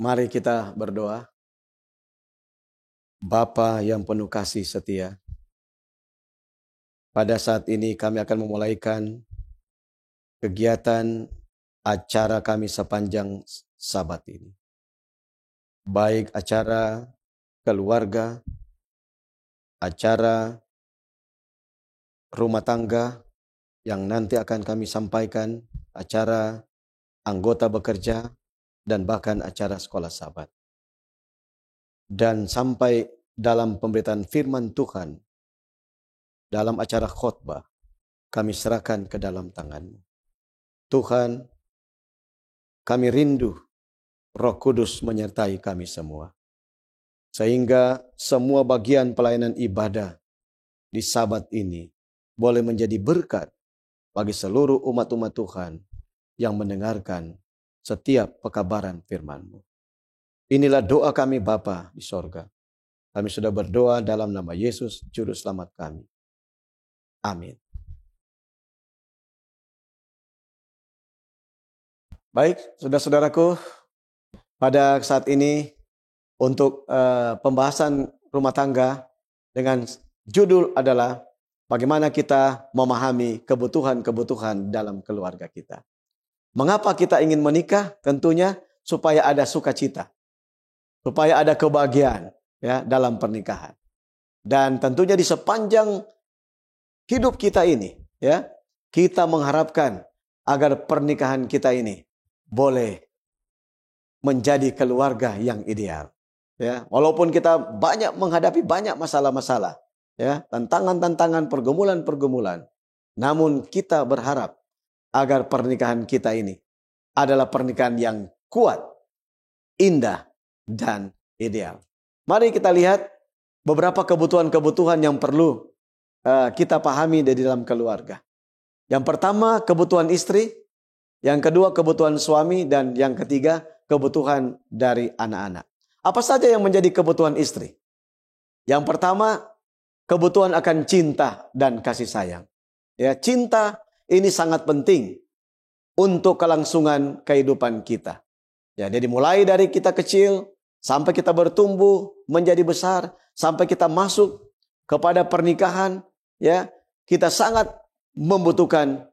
Mari kita berdoa. Bapa yang penuh kasih setia, pada saat ini kami akan memulaikan kegiatan acara kami sepanjang Sabat ini. Baik acara keluarga, acara rumah tangga yang nanti akan kami sampaikan, acara anggota bekerja, dan bahkan acara sekolah Sabat. Dan sampai dalam pemberitaan firman Tuhan, dalam acara khotbah, kami serahkan ke dalam tangan-Mu. Tuhan, kami rindu Roh Kudus menyertai kami semua. Sehingga semua bagian pelayanan ibadah di Sabat ini boleh menjadi berkat bagi seluruh umat-umat Tuhan yang mendengarkan setiap pekabaran firman-Mu. Inilah doa kami Bapa di sorga. Kami sudah berdoa dalam nama Yesus, Juru Selamat kami. Amin. Baik, saudara-saudaraku, pada saat ini untuk pembahasan rumah tangga dengan judul adalah bagaimana kita memahami kebutuhan-kebutuhan dalam keluarga kita. Mengapa kita ingin menikah? Tentunya supaya ada sukacita, supaya ada kebahagiaan ya dalam pernikahan. Dan tentunya di sepanjang hidup kita ini ya, kita mengharapkan agar pernikahan kita ini boleh menjadi keluarga yang ideal. Ya, walaupun kita menghadapi banyak masalah-masalah, ya, tantangan-tantangan, pergumulan-pergumulan, namun kita berharap agar pernikahan kita ini adalah pernikahan yang kuat, indah, dan ideal. Mari kita lihat beberapa kebutuhan-kebutuhan yang perlu kita pahami dari dalam keluarga. Yang pertama, kebutuhan istri. Yang kedua, kebutuhan suami. Dan yang ketiga, kebutuhan dari anak-anak. Apa saja yang menjadi kebutuhan istri? Yang pertama, kebutuhan akan cinta dan kasih sayang. Ya, cinta ini sangat penting untuk kelangsungan kehidupan kita. Ya, jadi mulai dari kita kecil sampai kita bertumbuh menjadi besar, sampai kita masuk kepada pernikahan, ya, kita sangat membutuhkan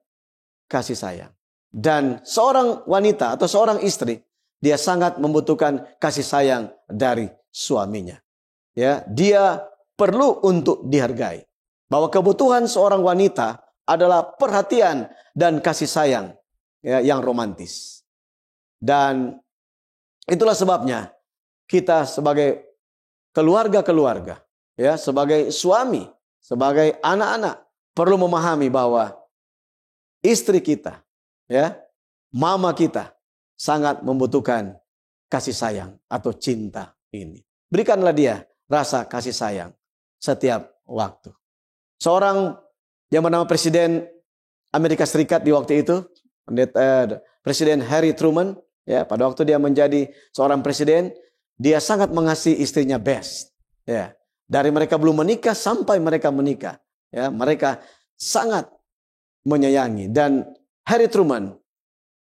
kasih sayang. Dan seorang wanita atau seorang istri, dia sangat membutuhkan kasih sayang dari suaminya. Ya, dia perlu untuk dihargai. Bahwa kebutuhan seorang wanita adalah perhatian dan kasih sayang ya, yang romantis. Dan itulah sebabnya kita sebagai keluarga-keluarga, ya, sebagai suami, sebagai anak-anak perlu memahami bahwa istri kita, ya, mama kita sangat membutuhkan kasih sayang atau cinta ini. Berikanlah dia rasa kasih sayang setiap waktu. Seorang yang bernama Presiden Amerika Serikat di waktu itu, Presiden Harry Truman, ya, pada waktu dia menjadi seorang presiden, dia sangat mengasihi istrinya best. Ya, dari mereka belum menikah sampai mereka menikah, ya, mereka sangat menyayangi. Dan Harry Truman,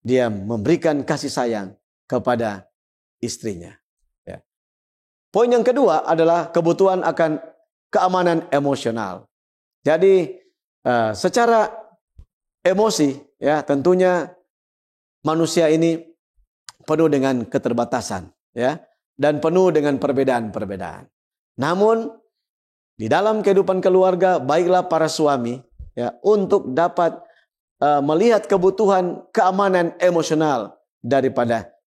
dia memberikan kasih sayang kepada istrinya. Ya. Poin yang kedua adalah kebutuhan akan keamanan emosional. Jadi secara emosi, ya, tentunya manusia ini penuh dengan keterbatasan, ya, dan penuh dengan perbedaan-perbedaan. Namun di dalam kehidupan keluarga, baiklah para suami, ya, untuk dapat melihat kebutuhan keamanan emosional daripada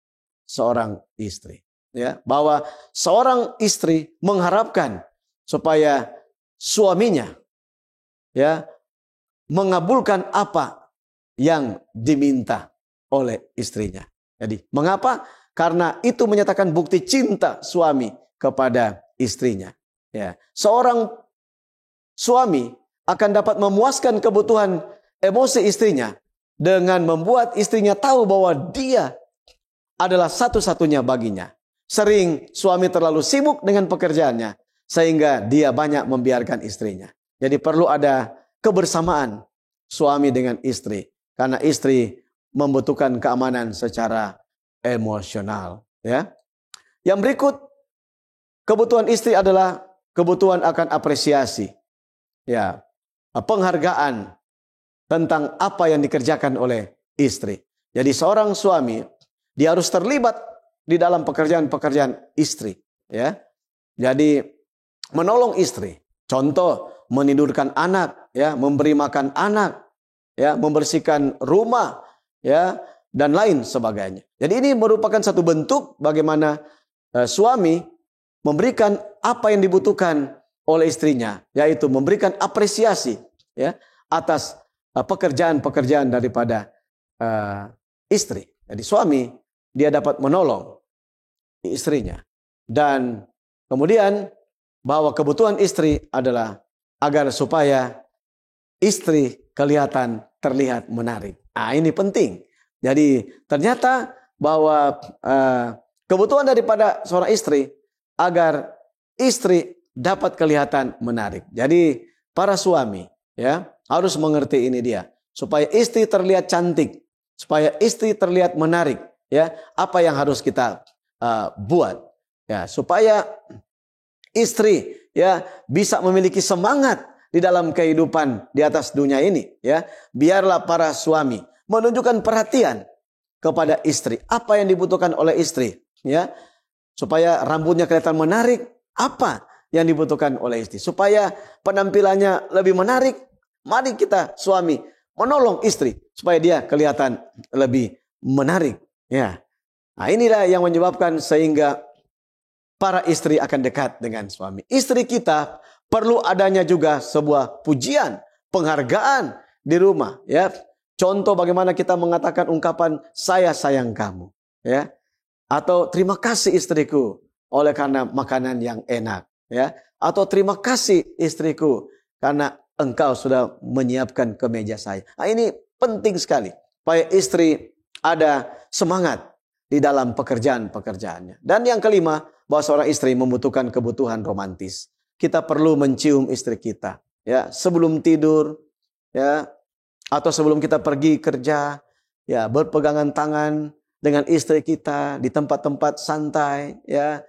seorang istri, ya, bahwa seorang istri mengharapkan supaya suaminya, ya, mengabulkan apa yang diminta oleh istrinya. Jadi, mengapa? Karena itu menyatakan bukti cinta suami kepada istrinya. Ya, seorang suami akan dapat memuaskan kebutuhan emosi istrinya dengan membuat istrinya tahu bahwa dia adalah satu-satunya baginya. Sering suami terlalu sibuk dengan pekerjaannya sehingga dia banyak membiarkan istrinya. Jadi perlu ada kebersamaan suami dengan istri karena istri membutuhkan keamanan secara emosional, ya. Yang berikut, kebutuhan istri adalah kebutuhan akan apresiasi. Ya, penghargaan tentang apa yang dikerjakan oleh istri. Jadi seorang suami, dia harus terlibat di dalam pekerjaan-pekerjaan istri. Ya, jadi menolong istri. Contoh, menidurkan anak, ya, memberi makan anak, ya, membersihkan rumah, ya, dan lain sebagainya. Jadi ini merupakan satu bentuk bagaimana suami memberikan apa yang dibutuhkan oleh istrinya, yaitu memberikan apresiasi, ya, atas pekerjaan-pekerjaan daripada istri. Jadi suami dia dapat menolong istrinya. Dan kemudian bahwa kebutuhan istri adalah agar supaya istri terlihat menarik. Ini penting. Jadi ternyata bahwa kebutuhan daripada seorang istri agar istri dapat kelihatan menarik. Jadi para suami, ya, harus mengerti ini dia, supaya istri terlihat cantik, supaya istri terlihat menarik, ya, apa yang harus kita buat, ya, supaya istri, ya, bisa memiliki semangat di dalam kehidupan di atas dunia ini, ya. Biarlah para suami menunjukkan perhatian kepada istri, apa yang dibutuhkan oleh istri, ya, supaya rambutnya kelihatan menarik, apa yang dibutuhkan oleh istri, supaya penampilannya lebih menarik. Mari kita suami menolong istri supaya dia kelihatan lebih menarik, ya. Nah, inilah yang menyebabkan sehingga para istri akan dekat dengan suami. Istri kita perlu adanya juga sebuah pujian, penghargaan di rumah, ya. Contoh bagaimana kita mengatakan ungkapan saya sayang kamu, ya. Atau terima kasih istriku oleh karena makanan yang enak, ya. Atau terima kasih istriku karena engkau sudah menyiapkan kemeja saya. Nah, ini penting sekali supaya istri ada semangat di dalam pekerjaan-pekerjaannya. Dan yang kelima, bahwa seorang istri membutuhkan kebutuhan romantis. Kita perlu mencium istri kita, ya, sebelum tidur, ya, atau sebelum kita pergi kerja, ya, berpegangan tangan dengan istri kita di tempat-tempat santai, ya.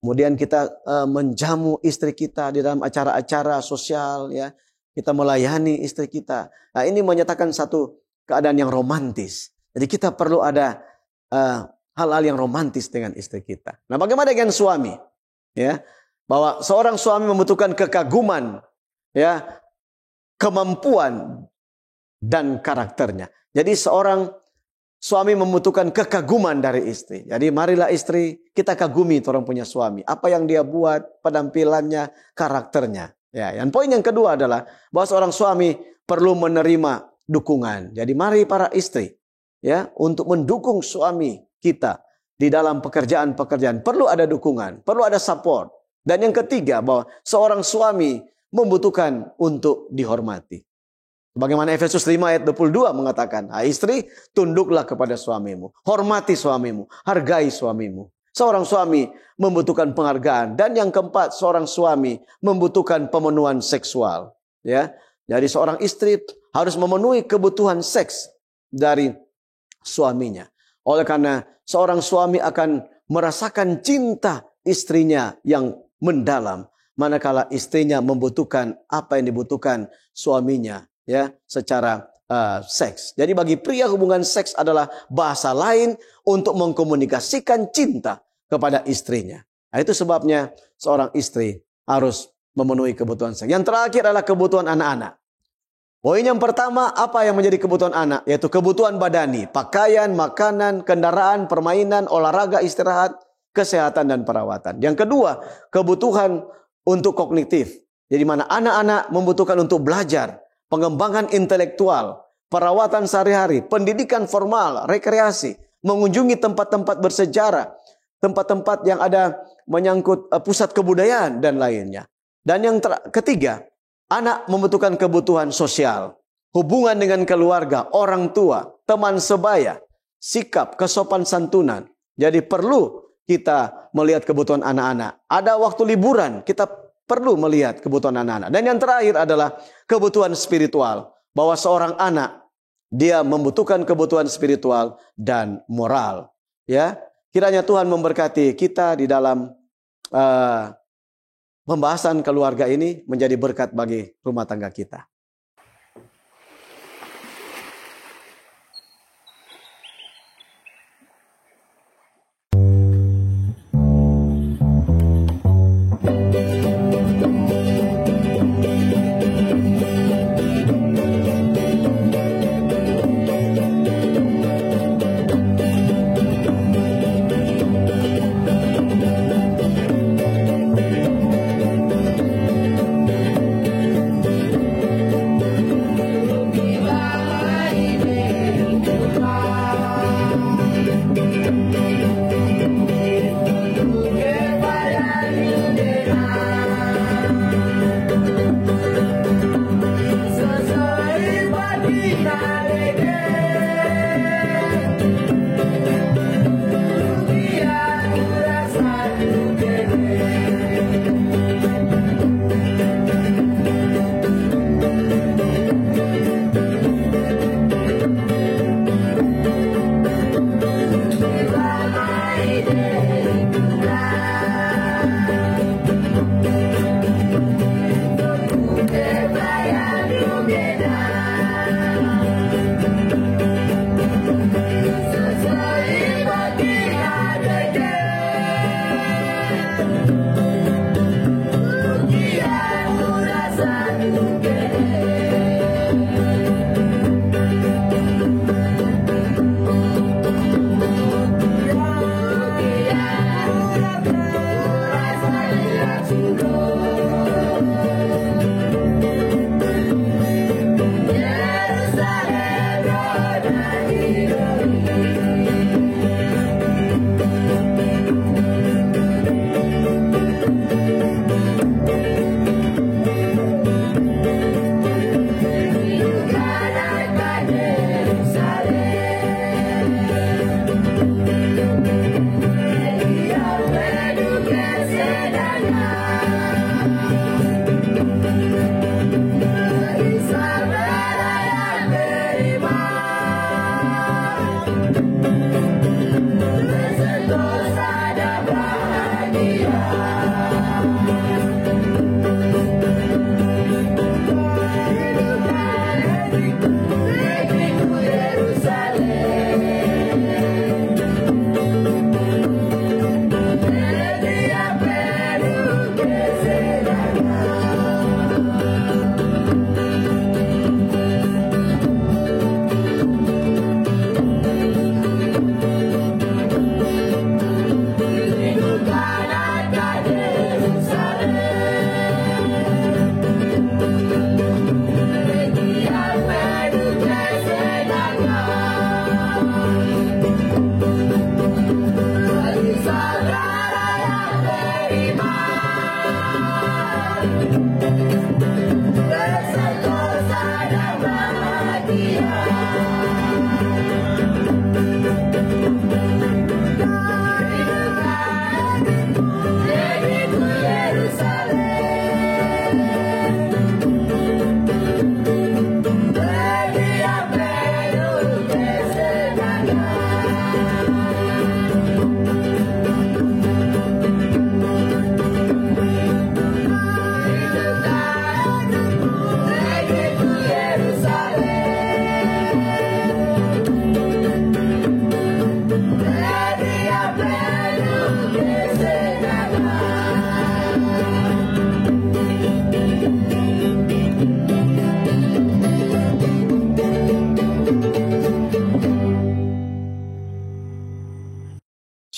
Kemudian kita menjamu istri kita di dalam acara-acara sosial, ya. Kita melayani istri kita. Nah, ini menyatakan satu keadaan yang romantis. Jadi kita perlu ada hal-hal yang romantis dengan istri kita. Nah, bagaimana dengan suami? Ya, bahwa seorang suami membutuhkan kekaguman, ya, kemampuan dan karakternya. Jadi seorang suami membutuhkan kekaguman dari istri. Jadi marilah istri kita kagumi orang punya suami. Apa yang dia buat, penampilannya, karakternya. Ya, yang poin yang kedua adalah bahwa seorang suami perlu menerima dukungan. Jadi mari para istri, ya, untuk mendukung suami kita di dalam pekerjaan-pekerjaan. Perlu ada dukungan, perlu ada support. Dan yang ketiga bahwa seorang suami membutuhkan untuk dihormati. Bagaimana Efesus 5 ayat 22 mengatakan, istri tunduklah kepada suamimu, hormati suamimu, hargai suamimu. Seorang suami membutuhkan penghargaan. Dan yang keempat, seorang suami membutuhkan pemenuhan seksual. Ya, jadi seorang istri harus memenuhi kebutuhan seks dari suaminya. Oleh karena seorang suami akan merasakan cinta istrinya yang mendalam, manakala istrinya membutuhkan apa yang dibutuhkan suaminya, ya, secara seks. Jadi bagi pria hubungan seks adalah bahasa lain untuk mengkomunikasikan cinta kepada istrinya. Nah, itu sebabnya seorang istri harus memenuhi kebutuhan seks. Yang terakhir adalah kebutuhan anak-anak. Poin yang pertama, apa yang menjadi kebutuhan anak? Yaitu kebutuhan badani, pakaian, makanan, kendaraan, permainan, olahraga, istirahat, kesehatan, dan perawatan. Yang kedua, kebutuhan untuk kognitif. Jadi mana anak-anak membutuhkan untuk belajar, pengembangan intelektual, perawatan sehari-hari, pendidikan formal, rekreasi, mengunjungi tempat-tempat bersejarah, tempat-tempat yang ada menyangkut pusat kebudayaan dan lainnya. Dan yang ketiga, anak membutuhkan kebutuhan sosial, hubungan dengan keluarga, orang tua, teman sebaya, sikap, kesopan santunan. Jadi perlu kita melihat kebutuhan anak-anak. Ada waktu liburan, kita perlu melihat kebutuhan anak-anak. Dan yang terakhir adalah kebutuhan spiritual. Bahwa seorang anak, dia membutuhkan kebutuhan spiritual dan moral. Ya, Kiranya Tuhan memberkati kita di dalam pembahasan keluarga ini menjadi berkat bagi rumah tangga kita.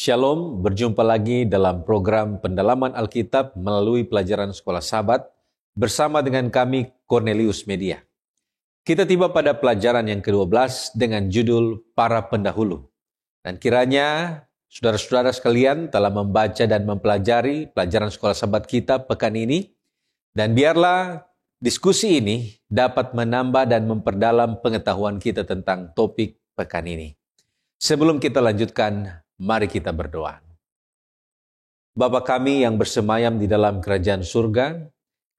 Shalom, berjumpa lagi dalam program pendalaman Alkitab melalui pelajaran Sekolah Sabat bersama dengan kami Cornelius Media. Kita tiba pada pelajaran yang ke-12 dengan judul Para Pendahulu. Dan kiranya saudara-saudara sekalian telah membaca dan mempelajari pelajaran Sekolah Sabat kita pekan ini. Dan biarlah diskusi ini dapat menambah dan memperdalam pengetahuan kita tentang topik pekan ini. Sebelum kita lanjutkan, mari kita berdoa. Bapa kami yang bersemayam di dalam kerajaan surga,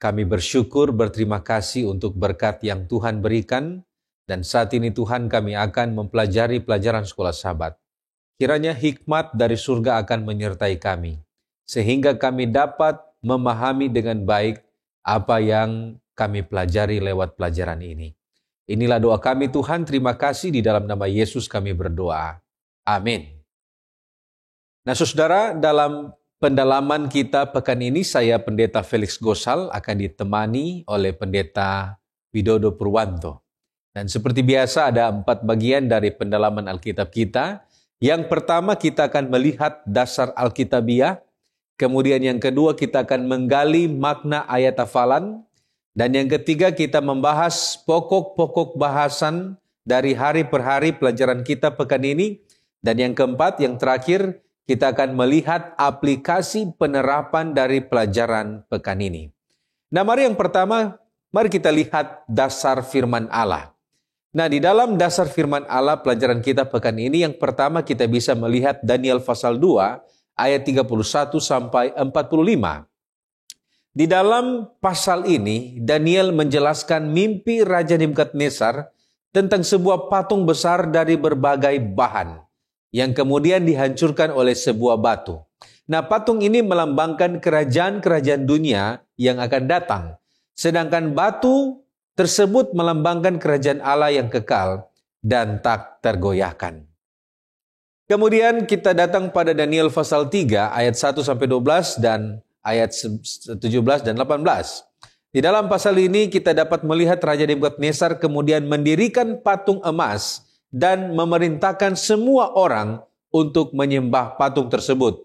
kami bersyukur berterima kasih untuk berkat yang Tuhan berikan, dan saat ini Tuhan kami akan mempelajari pelajaran Sekolah Sabat. kiranya hikmat dari surga akan menyertai kami, sehingga kami dapat memahami dengan baik apa yang kami pelajari lewat pelajaran ini. Inilah doa kami Tuhan, terima kasih di dalam nama Yesus kami berdoa. Amin. Nah saudara, dalam pendalaman kita pekan ini, saya Pendeta Felix Gosal akan ditemani oleh Pendeta Widodo Purwanto. Dan seperti biasa ada 4 bagian dari pendalaman Alkitab kita. Yang pertama kita akan melihat dasar Alkitabiah. Kemudian yang kedua kita akan menggali makna ayat hafalan. Dan yang ketiga kita membahas pokok-pokok bahasan dari hari per hari pelajaran kita pekan ini. Dan yang keempat, yang terakhir, kita akan melihat aplikasi penerapan dari pelajaran pekan ini. Nah mari yang pertama, mari kita lihat dasar firman Allah. Nah, di dalam dasar firman Allah pelajaran kita pekan ini, yang pertama kita bisa melihat Daniel pasal 2 ayat 31 sampai 45. Di dalam pasal ini, Daniel menjelaskan mimpi Raja Nebukadnezar tentang sebuah patung besar dari berbagai bahan yang kemudian dihancurkan oleh sebuah batu. Nah, patung ini melambangkan kerajaan-kerajaan dunia yang akan datang. Sedangkan batu tersebut melambangkan kerajaan Allah yang kekal dan tak tergoyahkan. Kemudian kita datang pada Daniel pasal 3 ayat 1 sampai 12 dan ayat 17 dan 18. Di dalam pasal ini kita dapat melihat Raja Nebukadnezar kemudian mendirikan patung emas dan memerintahkan semua orang untuk menyembah patung tersebut.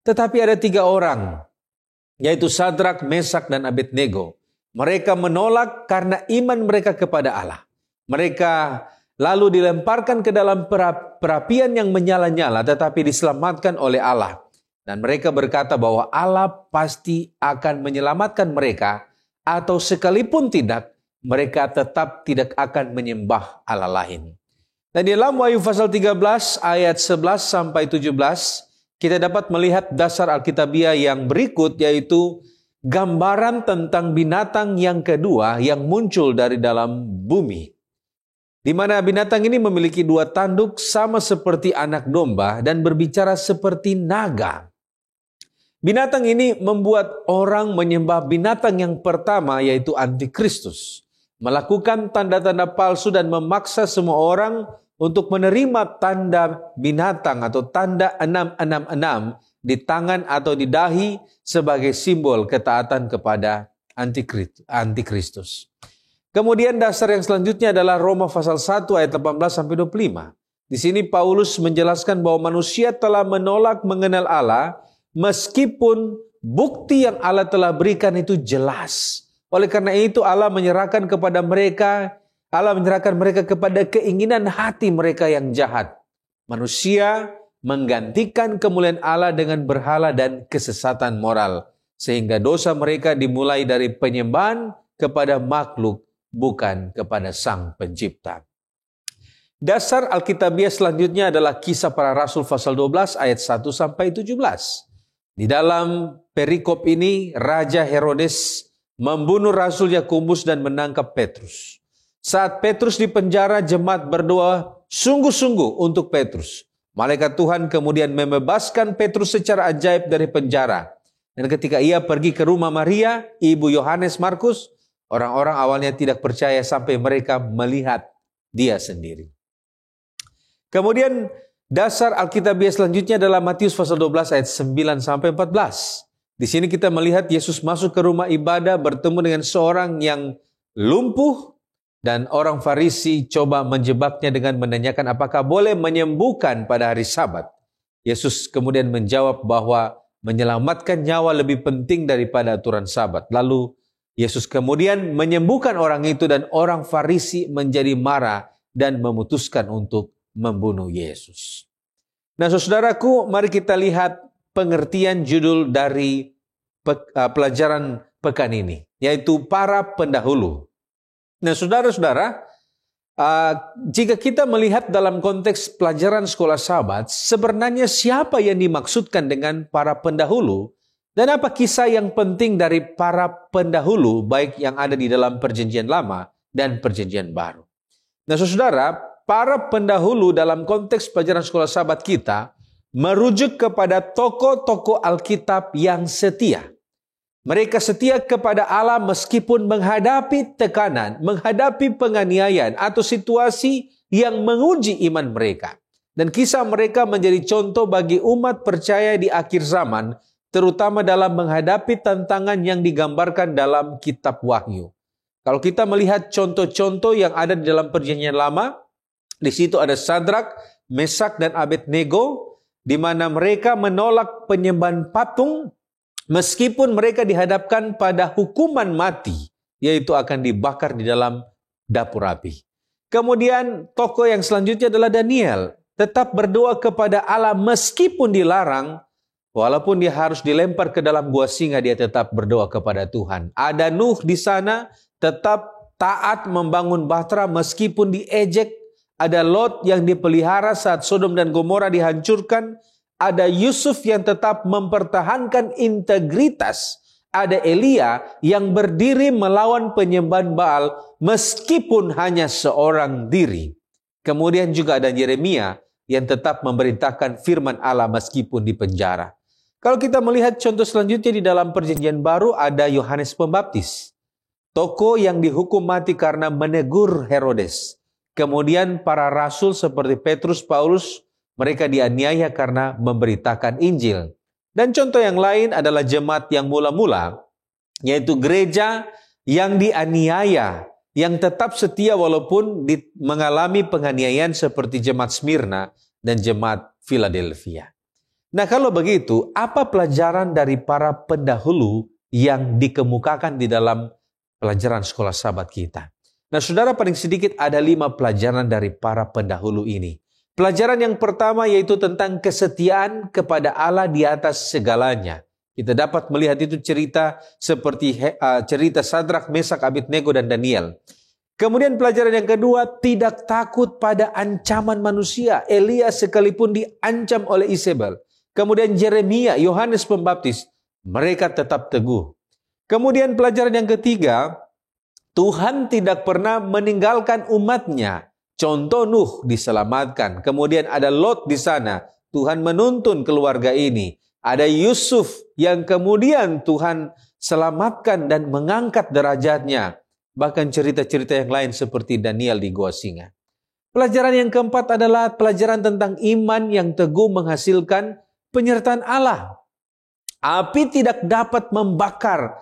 Tetapi ada 3 orang, yaitu Sadrak, Mesak, dan Abednego. Mereka menolak karena iman mereka kepada Allah. Mereka lalu dilemparkan ke dalam perapian yang menyala-nyala tetapi diselamatkan oleh Allah. Dan mereka berkata bahwa Allah pasti akan menyelamatkan mereka atau sekalipun tidak, mereka tetap tidak akan menyembah Allah lain. Dan di dalam Wahyu pasal 13 ayat 11 sampai 17, kita dapat melihat dasar Alkitabiah yang berikut, yaitu gambaran tentang binatang yang kedua yang muncul dari dalam bumi. Di mana binatang ini memiliki 2 tanduk sama seperti anak domba dan berbicara seperti naga. Binatang ini membuat orang menyembah binatang yang pertama, yaitu Antikristus. Melakukan tanda-tanda palsu dan memaksa semua orang untuk menerima tanda binatang atau tanda 666 di tangan atau di dahi sebagai simbol ketaatan kepada Antikristus. Kemudian dasar yang selanjutnya adalah Roma pasal 1 ayat 18 sampai 25. Di sini Paulus menjelaskan bahwa manusia telah menolak mengenal Allah meskipun bukti yang Allah telah berikan itu jelas. Oleh karena itu Allah menyerahkan mereka kepada keinginan hati mereka yang jahat. Manusia menggantikan kemuliaan Allah dengan berhala dan kesesatan moral, sehingga dosa mereka dimulai dari penyembahan kepada makhluk, bukan kepada Sang Pencipta. Dasar Alkitabiah selanjutnya adalah Kisah Para Rasul pasal 12 ayat 1 sampai 17. Di dalam perikop ini, Raja Herodes membunuh Rasul Yakobus dan menangkap Petrus. Saat Petrus di penjara, jemaat berdoa sungguh-sungguh untuk Petrus. Malaikat Tuhan kemudian membebaskan Petrus secara ajaib dari penjara. Dan ketika ia pergi ke rumah Maria, ibu Yohanes Markus, orang-orang awalnya tidak percaya sampai mereka melihat dia sendiri. Kemudian dasar Alkitabiah selanjutnya adalah Matius pasal 12 ayat 9 sampai 14. Di sini kita melihat Yesus masuk ke rumah ibadah bertemu dengan seorang yang lumpuh. Dan orang Farisi coba menjebaknya dengan menanyakan apakah boleh menyembuhkan pada hari Sabat. Yesus kemudian menjawab bahwa menyelamatkan nyawa lebih penting daripada aturan Sabat. Lalu Yesus kemudian menyembuhkan orang itu dan orang Farisi menjadi marah dan memutuskan untuk membunuh Yesus. Nah saudaraku, mari kita lihat pengertian judul dari pelajaran pekan ini, yaitu para pendahulu. Nah, saudara-saudara, jika kita melihat dalam konteks pelajaran sekolah Sabat, sebenarnya siapa yang dimaksudkan dengan para pendahulu dan apa kisah yang penting dari para pendahulu, baik yang ada di dalam Perjanjian Lama dan Perjanjian Baru. Nah, saudara, para pendahulu dalam konteks pelajaran sekolah sahabat kita merujuk kepada tokoh-tokoh Alkitab yang setia. Mereka setia kepada Allah meskipun menghadapi tekanan, menghadapi penganiayaan atau situasi yang menguji iman mereka. Dan kisah mereka menjadi contoh bagi umat percaya di akhir zaman, terutama dalam menghadapi tantangan yang digambarkan dalam kitab Wahyu. Kalau kita melihat contoh-contoh yang ada di dalam Perjanjian Lama, di situ ada Sadrak, Mesak, dan Abednego, di mana mereka menolak penyembahan patung, meskipun mereka dihadapkan pada hukuman mati, yaitu akan dibakar di dalam dapur api. Kemudian tokoh yang selanjutnya adalah Daniel, tetap berdoa kepada Allah meskipun dilarang, walaupun dia harus dilempar ke dalam gua singa, dia tetap berdoa kepada Tuhan. Ada Nuh di sana, tetap taat membangun bahtera meskipun diejek. Ada Lot yang dipelihara saat Sodom dan Gomora dihancurkan. Ada Yusuf yang tetap mempertahankan integritas. Ada Elia yang berdiri melawan penyembahan Baal meskipun hanya seorang diri. Kemudian juga ada Yeremia yang tetap memerintahkan firman Allah meskipun di penjara. Kalau kita melihat contoh selanjutnya di dalam Perjanjian Baru, ada Yohanes Pembaptis. Tokoh yang dihukum mati karena menegur Herodes. Kemudian para rasul seperti Petrus, Paulus, mereka dianiaya karena memberitakan Injil. Dan contoh yang lain adalah jemaat yang mula-mula, yaitu gereja yang dianiaya, yang tetap setia walaupun mengalami penganiayaan seperti jemaat Smyrna dan jemaat Philadelphia. Nah, kalau begitu, apa pelajaran dari para pendahulu yang dikemukakan di dalam pelajaran sekolah sahabat kita? Nah, saudara, paling sedikit ada 5 pelajaran dari para pendahulu ini. Pelajaran yang pertama yaitu tentang kesetiaan kepada Allah di atas segalanya. Kita dapat melihat itu cerita seperti cerita Sadrak, Mesak, Abednego, dan Daniel. Kemudian pelajaran yang kedua, tidak takut pada ancaman manusia. Elia sekalipun diancam oleh Isabel. Kemudian Yeremia, Yohanes Pembaptis, mereka tetap teguh. Kemudian pelajaran yang ketiga, Tuhan tidak pernah meninggalkan umatnya. Contoh Nuh diselamatkan. Kemudian ada Lot di sana. Tuhan menuntun keluarga ini. Ada Yusuf yang kemudian Tuhan selamatkan dan mengangkat derajatnya. Bahkan cerita-cerita yang lain seperti Daniel di gua singa. Pelajaran yang keempat adalah pelajaran tentang iman yang teguh menghasilkan penyertaan Allah. Api tidak dapat membakar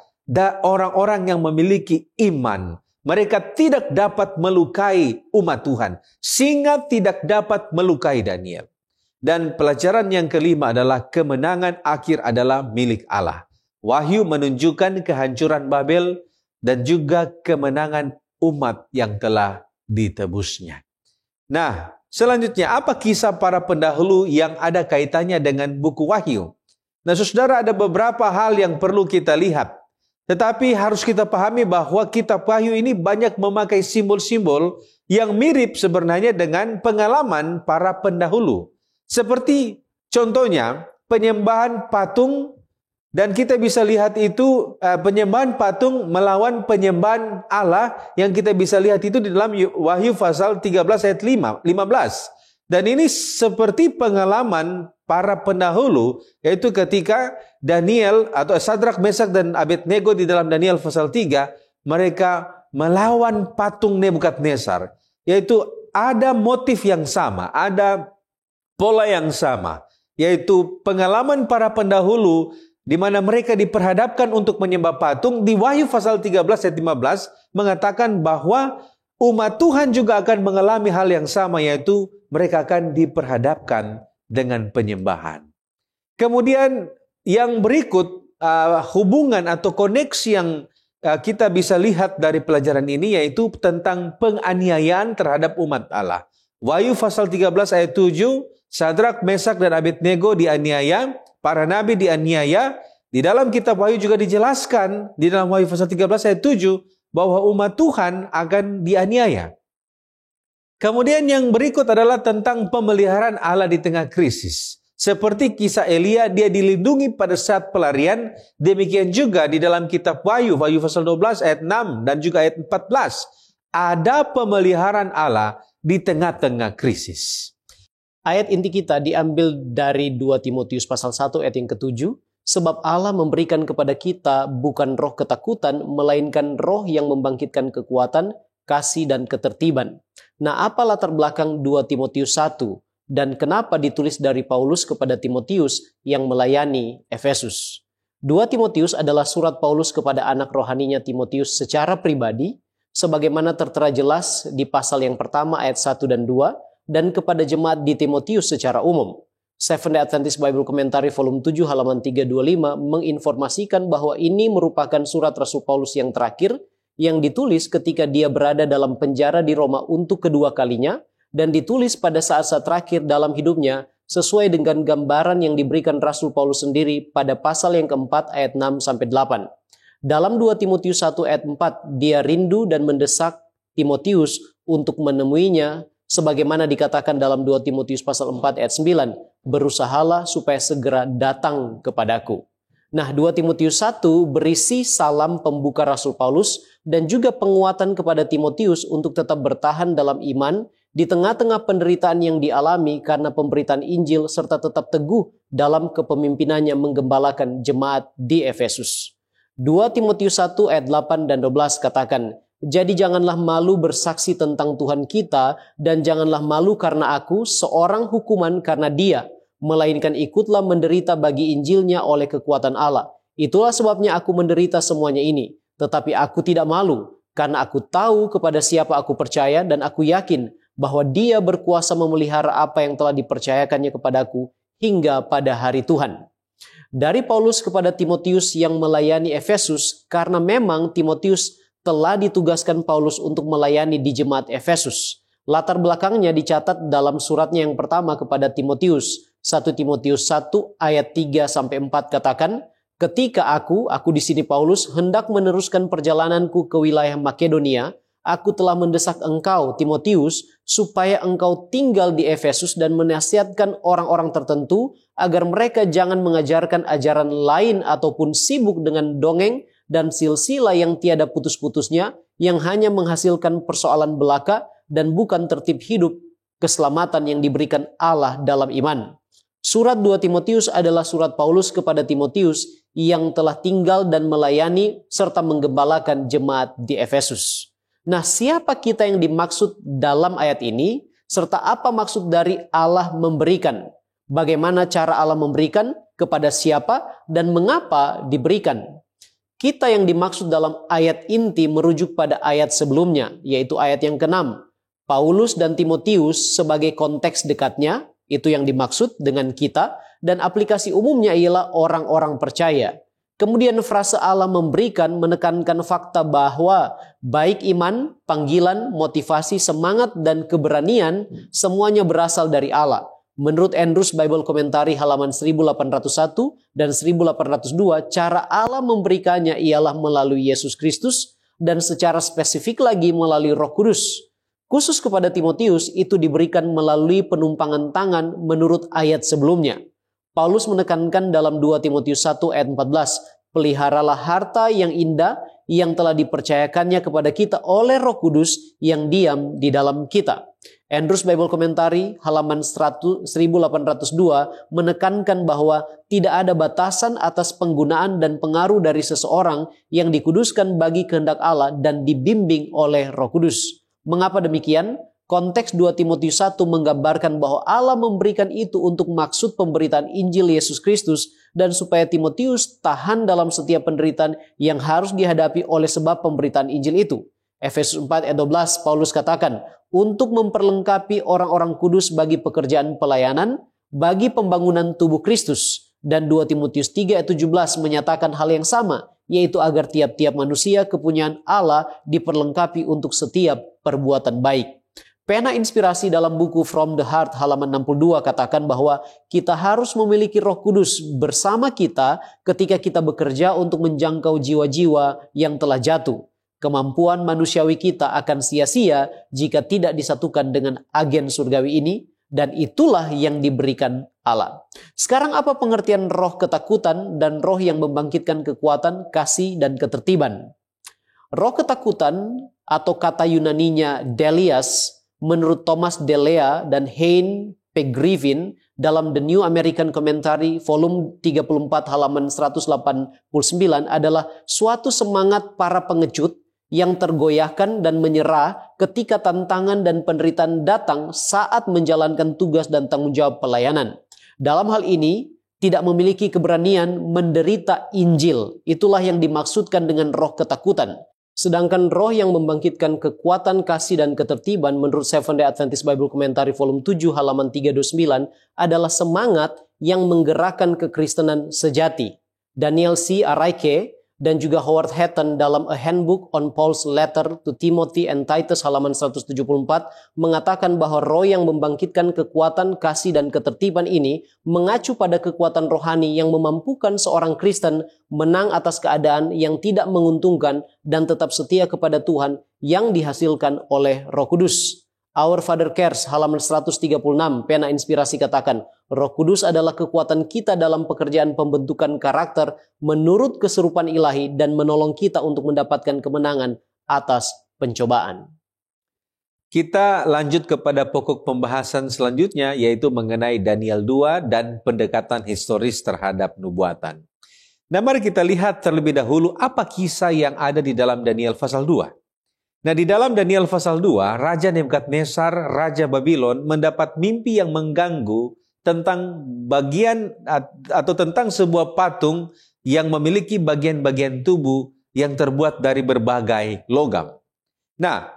orang-orang yang memiliki iman. Mereka tidak dapat melukai umat Tuhan. Singa tidak dapat melukai Daniel. Dan pelajaran yang kelima adalah kemenangan akhir adalah milik Allah. Wahyu menunjukkan kehancuran Babel dan juga kemenangan umat yang telah ditebusnya. Nah, selanjutnya apa kisah para pendahulu yang ada kaitannya dengan buku Wahyu? Nah, saudara, ada beberapa hal yang perlu kita lihat. Tetapi harus kita pahami bahwa kitab Wahyu ini banyak memakai simbol-simbol yang mirip sebenarnya dengan pengalaman para pendahulu. Seperti contohnya penyembahan patung, dan kita bisa lihat itu penyembahan patung melawan penyembahan Allah yang kita bisa lihat itu di dalam Wahyu pasal 13 ayat 15. Dan ini seperti pengalaman para pendahulu, yaitu ketika Daniel atau Sadrak, Mesak, dan Abednego di dalam Daniel pasal 3, mereka melawan patung Nebukadnezar. Yaitu ada motif yang sama, ada pola yang sama. Yaitu pengalaman para pendahulu di mana mereka diperhadapkan untuk menyembah patung. Di Wahyu pasal 13 ayat 15 mengatakan bahwa umat Tuhan juga akan mengalami hal yang sama, yaitu mereka akan diperhadapkan dengan penyembahan. Kemudian yang berikut hubungan atau koneksi yang kita bisa lihat dari pelajaran ini yaitu tentang penganiayaan terhadap umat Allah. Wahyu pasal 13 ayat 7, Sadrak, Mesak, dan Abednego dianiaya, para nabi dianiaya. Di dalam kitab Wahyu juga dijelaskan di dalam Wahyu pasal 13 ayat 7 bahwa umat Tuhan akan dianiaya. Kemudian yang berikut adalah tentang pemeliharaan Allah di tengah krisis. Seperti kisah Elia, dia dilindungi pada saat pelarian. Demikian juga di dalam kitab Wahyu, Wahyu pasal 12 ayat 6 dan juga ayat 14. Ada pemeliharaan Allah di tengah-tengah krisis. Ayat inti kita diambil dari 2 Timotius pasal 1 ayat yang ke-7. Sebab Allah memberikan kepada kita bukan roh ketakutan, melainkan roh yang membangkitkan kekuatan, kasih, dan ketertiban. Nah, apa latar belakang 2 Timotius 1? Dan kenapa ditulis dari Paulus kepada Timotius yang melayani Efesus? 2 Timotius adalah surat Paulus kepada anak rohaninya Timotius secara pribadi, sebagaimana tertera jelas di pasal yang pertama ayat 1 dan 2, dan kepada jemaat di Timotius secara umum. Seventh-day Adventist Bible Commentary volume 7 halaman 325 menginformasikan bahwa ini merupakan surat Rasul Paulus yang terakhir yang ditulis ketika dia berada dalam penjara di Roma untuk kedua kalinya dan ditulis pada saat-saat terakhir dalam hidupnya sesuai dengan gambaran yang diberikan Rasul Paulus sendiri pada pasal yang keempat ayat 6-8. Dalam 2 Timotius 1 ayat 4, dia rindu dan mendesak Timotius untuk menemuinya sebagaimana dikatakan dalam 2 Timotius pasal 4 ayat 9, berusahalah supaya segera datang kepadaku. Nah, 2 Timotius 1 berisi salam pembuka Rasul Paulus dan juga penguatan kepada Timotius untuk tetap bertahan dalam iman di tengah-tengah penderitaan yang dialami karena pemberitaan Injil serta tetap teguh dalam kepemimpinannya menggembalakan jemaat di Efesus. 2 Timotius 1 ayat 8 dan 12 katakan, jadi janganlah malu bersaksi tentang Tuhan kita dan janganlah malu karena aku seorang hukuman karena dia, melainkan ikutlah menderita bagi Injilnya oleh kekuatan Allah. Itulah sebabnya aku menderita semuanya ini. Tetapi aku tidak malu karena aku tahu kepada siapa aku percaya dan aku yakin bahwa dia berkuasa memelihara apa yang telah dipercayakannya kepadaku hingga pada hari Tuhan. Dari Paulus kepada Timotius yang melayani Efesus, karena memang Timotius telah ditugaskan Paulus untuk melayani di jemaat Efesus. Latar belakangnya dicatat dalam suratnya yang pertama kepada Timotius. 1 Timotius 1 ayat 3-4 katakan, ketika aku di sini Paulus, hendak meneruskan perjalananku ke wilayah Makedonia, aku telah mendesak engkau, Timotius, supaya engkau tinggal di Efesus dan menasihatkan orang-orang tertentu agar mereka jangan mengajarkan ajaran lain ataupun sibuk dengan dongeng dan silsilah yang tiada putus-putusnya, yang hanya menghasilkan persoalan belaka dan bukan tertib hidup keselamatan yang diberikan Allah dalam iman. Surat 2 Timotius adalah surat Paulus kepada Timotius yang telah tinggal dan melayani serta menggembalakan jemaat di Efesus. Nah, siapa kita yang dimaksud dalam ayat ini, serta apa maksud dari Allah memberikan? Bagaimana cara Allah memberikan, kepada siapa, dan mengapa diberikan? Kita yang dimaksud dalam ayat inti merujuk pada ayat sebelumnya, yaitu ayat yang ke-6. Paulus dan Timotius sebagai konteks dekatnya, itu yang dimaksud dengan kita, dan aplikasi umumnya ialah orang-orang percaya. Kemudian frase Allah memberikan menekankan fakta bahwa baik iman, panggilan, motivasi, semangat, dan keberanian semuanya berasal dari Allah. Menurut Andrews Bible Commentary halaman 1801 dan 1802, cara Allah memberikannya ialah melalui Yesus Kristus dan secara spesifik lagi melalui Roh Kudus. Khusus kepada Timotius itu diberikan melalui penumpangan tangan menurut ayat sebelumnya. Paulus menekankan dalam 2 Timotius 1 ayat 14, peliharalah harta yang indah yang telah dipercayakannya kepada kita oleh Roh Kudus yang diam di dalam kita. Andrews Bible Commentary halaman 1802 menekankan bahwa tidak ada batasan atas penggunaan dan pengaruh dari seseorang yang dikuduskan bagi kehendak Allah dan dibimbing oleh Roh Kudus. Mengapa demikian? Konteks 2 Timotius 1 menggambarkan bahwa Allah memberikan itu untuk maksud pemberitaan Injil Yesus Kristus dan supaya Timotius tahan dalam setiap penderitaan yang harus dihadapi oleh sebab pemberitaan Injil itu. Efesus 4 ayat 12 Paulus katakan, untuk memperlengkapi orang-orang kudus bagi pekerjaan pelayanan, bagi pembangunan tubuh Kristus. Dan 2 Timotius 3 ayat 17 menyatakan hal yang sama, yaitu agar tiap-tiap manusia kepunyaan Allah diperlengkapi untuk setiap perbuatan baik. Pena inspirasi dalam buku From the Heart halaman 62 katakan bahwa kita harus memiliki Roh Kudus bersama kita ketika kita bekerja untuk menjangkau jiwa-jiwa yang telah jatuh. Kemampuan manusiawi kita akan sia-sia jika tidak disatukan dengan agen surgawi ini, dan itulah yang diberikan Allah. Sekarang apa pengertian roh ketakutan dan roh yang membangkitkan kekuatan, kasih, dan ketertiban? Roh ketakutan atau kata Yunaninya delias menurut Thomas Delea dan Hein P. Griffin dalam The New American Commentary volume 34 halaman 189 adalah suatu semangat para pengecut yang tergoyahkan dan menyerah ketika tantangan dan penderitaan datang saat menjalankan tugas dan tanggung jawab pelayanan. Dalam hal ini, tidak memiliki keberanian menderita Injil. Itulah yang dimaksudkan dengan roh ketakutan. Sedangkan roh yang membangkitkan kekuatan kasih dan ketertiban menurut Seventh-day Adventist Bible Commentary volume 7 halaman 329 adalah semangat yang menggerakkan kekristenan sejati. Daniel C. Araike dan juga Howard Hatton dalam A Handbook on Paul's Letter to Timothy and Titus halaman 174 mengatakan bahwa roh yang membangkitkan kekuatan kasih dan ketertiban ini mengacu pada kekuatan rohani yang memampukan seorang Kristen menang atas keadaan yang tidak menguntungkan dan tetap setia kepada Tuhan yang dihasilkan oleh Roh Kudus. Our Father Cares halaman 136 pena inspirasi katakan, Roh Kudus adalah kekuatan kita dalam pekerjaan pembentukan karakter menurut keserupan ilahi dan menolong kita untuk mendapatkan kemenangan atas pencobaan. Kita lanjut kepada pokok pembahasan selanjutnya, yaitu mengenai Daniel 2 dan pendekatan historis terhadap nubuatan. Nah, mari kita lihat terlebih dahulu apa kisah yang ada di dalam Daniel pasal 2. Nah, di dalam Daniel pasal 2, Raja Nebukadnezar, Raja Babylon, mendapat mimpi yang mengganggu tentang bagian atau tentang sebuah patung yang memiliki bagian-bagian tubuh yang terbuat dari berbagai logam. Nah,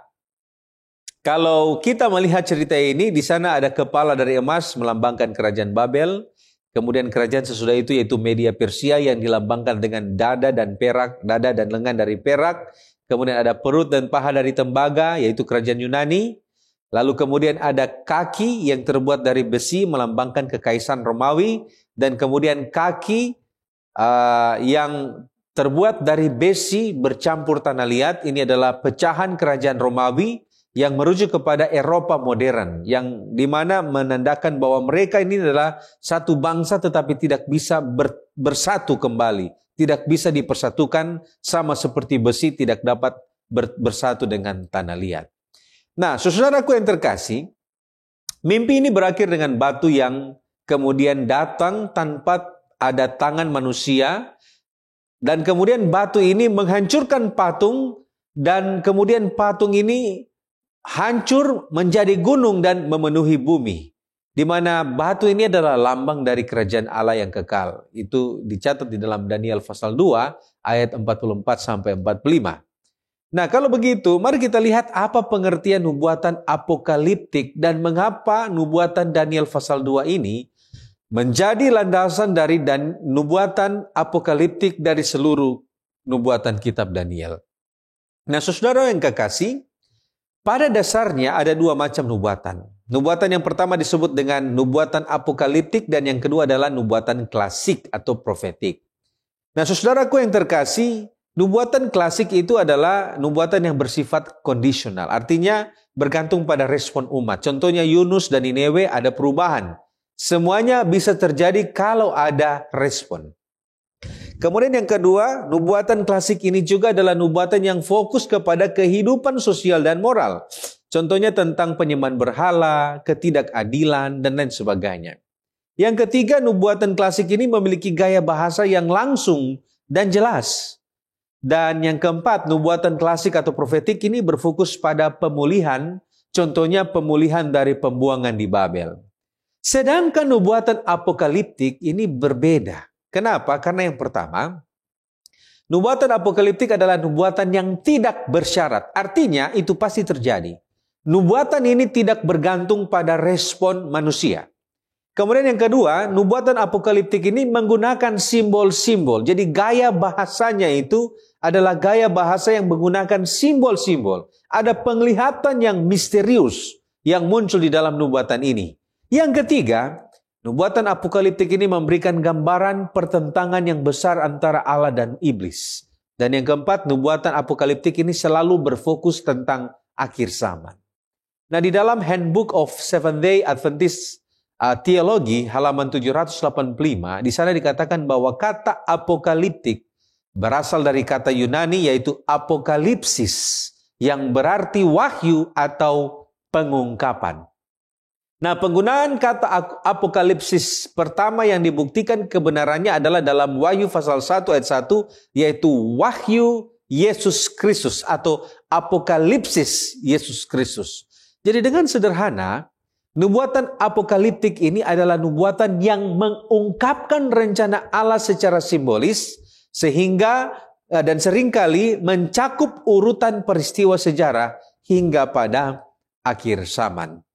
kalau kita melihat cerita ini, di sana ada kepala dari emas melambangkan kerajaan Babel, kemudian kerajaan sesudah itu yaitu Media Persia yang dilambangkan dengan dada dan perak, dada dan lengan dari perak. Kemudian ada perut dan paha dari tembaga, yaitu kerajaan Yunani. Lalu kemudian ada kaki yang terbuat dari besi, melambangkan kekaisaran Romawi. Dan kemudian kaki yang terbuat dari besi bercampur tanah liat. Ini adalah pecahan kerajaan Romawi yang merujuk kepada Eropa modern. Yang dimana menandakan bahwa mereka ini adalah satu bangsa tetapi tidak bisa bersatu kembali. Tidak bisa dipersatukan, sama seperti besi tidak dapat bersatu dengan tanah liat. Nah, saudaraku yang terkasih, mimpi ini berakhir dengan batu yang kemudian datang tanpa ada tangan manusia, dan kemudian batu ini menghancurkan patung, dan kemudian patung ini hancur menjadi gunung dan memenuhi bumi. Di mana batu ini adalah lambang dari kerajaan Allah yang kekal. Itu dicatat di dalam Daniel pasal 2 ayat 44 sampai 45. Nah, kalau begitu, mari kita lihat apa pengertian nubuatan apokaliptik dan mengapa nubuatan Daniel pasal 2 ini menjadi landasan dari nubuatan apokaliptik dari seluruh nubuatan kitab Daniel. Nah, saudara yang kekasih, pada dasarnya ada dua macam nubuatan. Nubuatan yang pertama disebut dengan nubuatan apokaliptik dan yang kedua adalah nubuatan klasik atau profetik. Nah, saudaraku yang terkasih, nubuatan klasik itu adalah nubuatan yang bersifat kondisional. Artinya bergantung pada respon umat. Contohnya Yunus dan Niniwe ada perubahan. Semuanya bisa terjadi kalau ada respon. Kemudian yang kedua, nubuatan klasik ini juga adalah nubuatan yang fokus kepada kehidupan sosial dan moral. Contohnya tentang penyembahan berhala, ketidakadilan, dan lain sebagainya. Yang ketiga, nubuatan klasik ini memiliki gaya bahasa yang langsung dan jelas. Dan yang keempat, nubuatan klasik atau profetik ini berfokus pada pemulihan, contohnya pemulihan dari pembuangan di Babel. Sedangkan nubuatan apokaliptik ini berbeda. Kenapa? Karena yang pertama, nubuatan apokaliptik adalah nubuatan yang tidak bersyarat. Artinya itu pasti terjadi. Nubuatan ini tidak bergantung pada respon manusia. Kemudian yang kedua, nubuatan apokaliptik ini menggunakan simbol-simbol. Jadi gaya bahasanya itu adalah gaya bahasa yang menggunakan simbol-simbol. Ada penglihatan yang misterius yang muncul di dalam nubuatan ini. Yang ketiga, nubuatan apokaliptik ini memberikan gambaran pertentangan yang besar antara Allah dan iblis. Dan yang keempat, nubuatan apokaliptik ini selalu berfokus tentang akhir zaman. Nah, di dalam Handbook of Seventh-day Adventist Theology halaman 785, di sana dikatakan bahwa kata apokaliptik berasal dari kata Yunani yaitu apokalipsis yang berarti wahyu atau pengungkapan. Nah, penggunaan kata apokalipsis pertama yang dibuktikan kebenarannya adalah dalam Wahyu pasal 1 ayat 1, yaitu Wahyu Yesus Kristus atau apokalipsis Yesus Kristus. Jadi dengan sederhana, nubuatan apokaliptik ini adalah nubuatan yang mengungkapkan rencana Allah secara simbolis, sehingga dan seringkali mencakup urutan peristiwa sejarah hingga pada akhir zaman.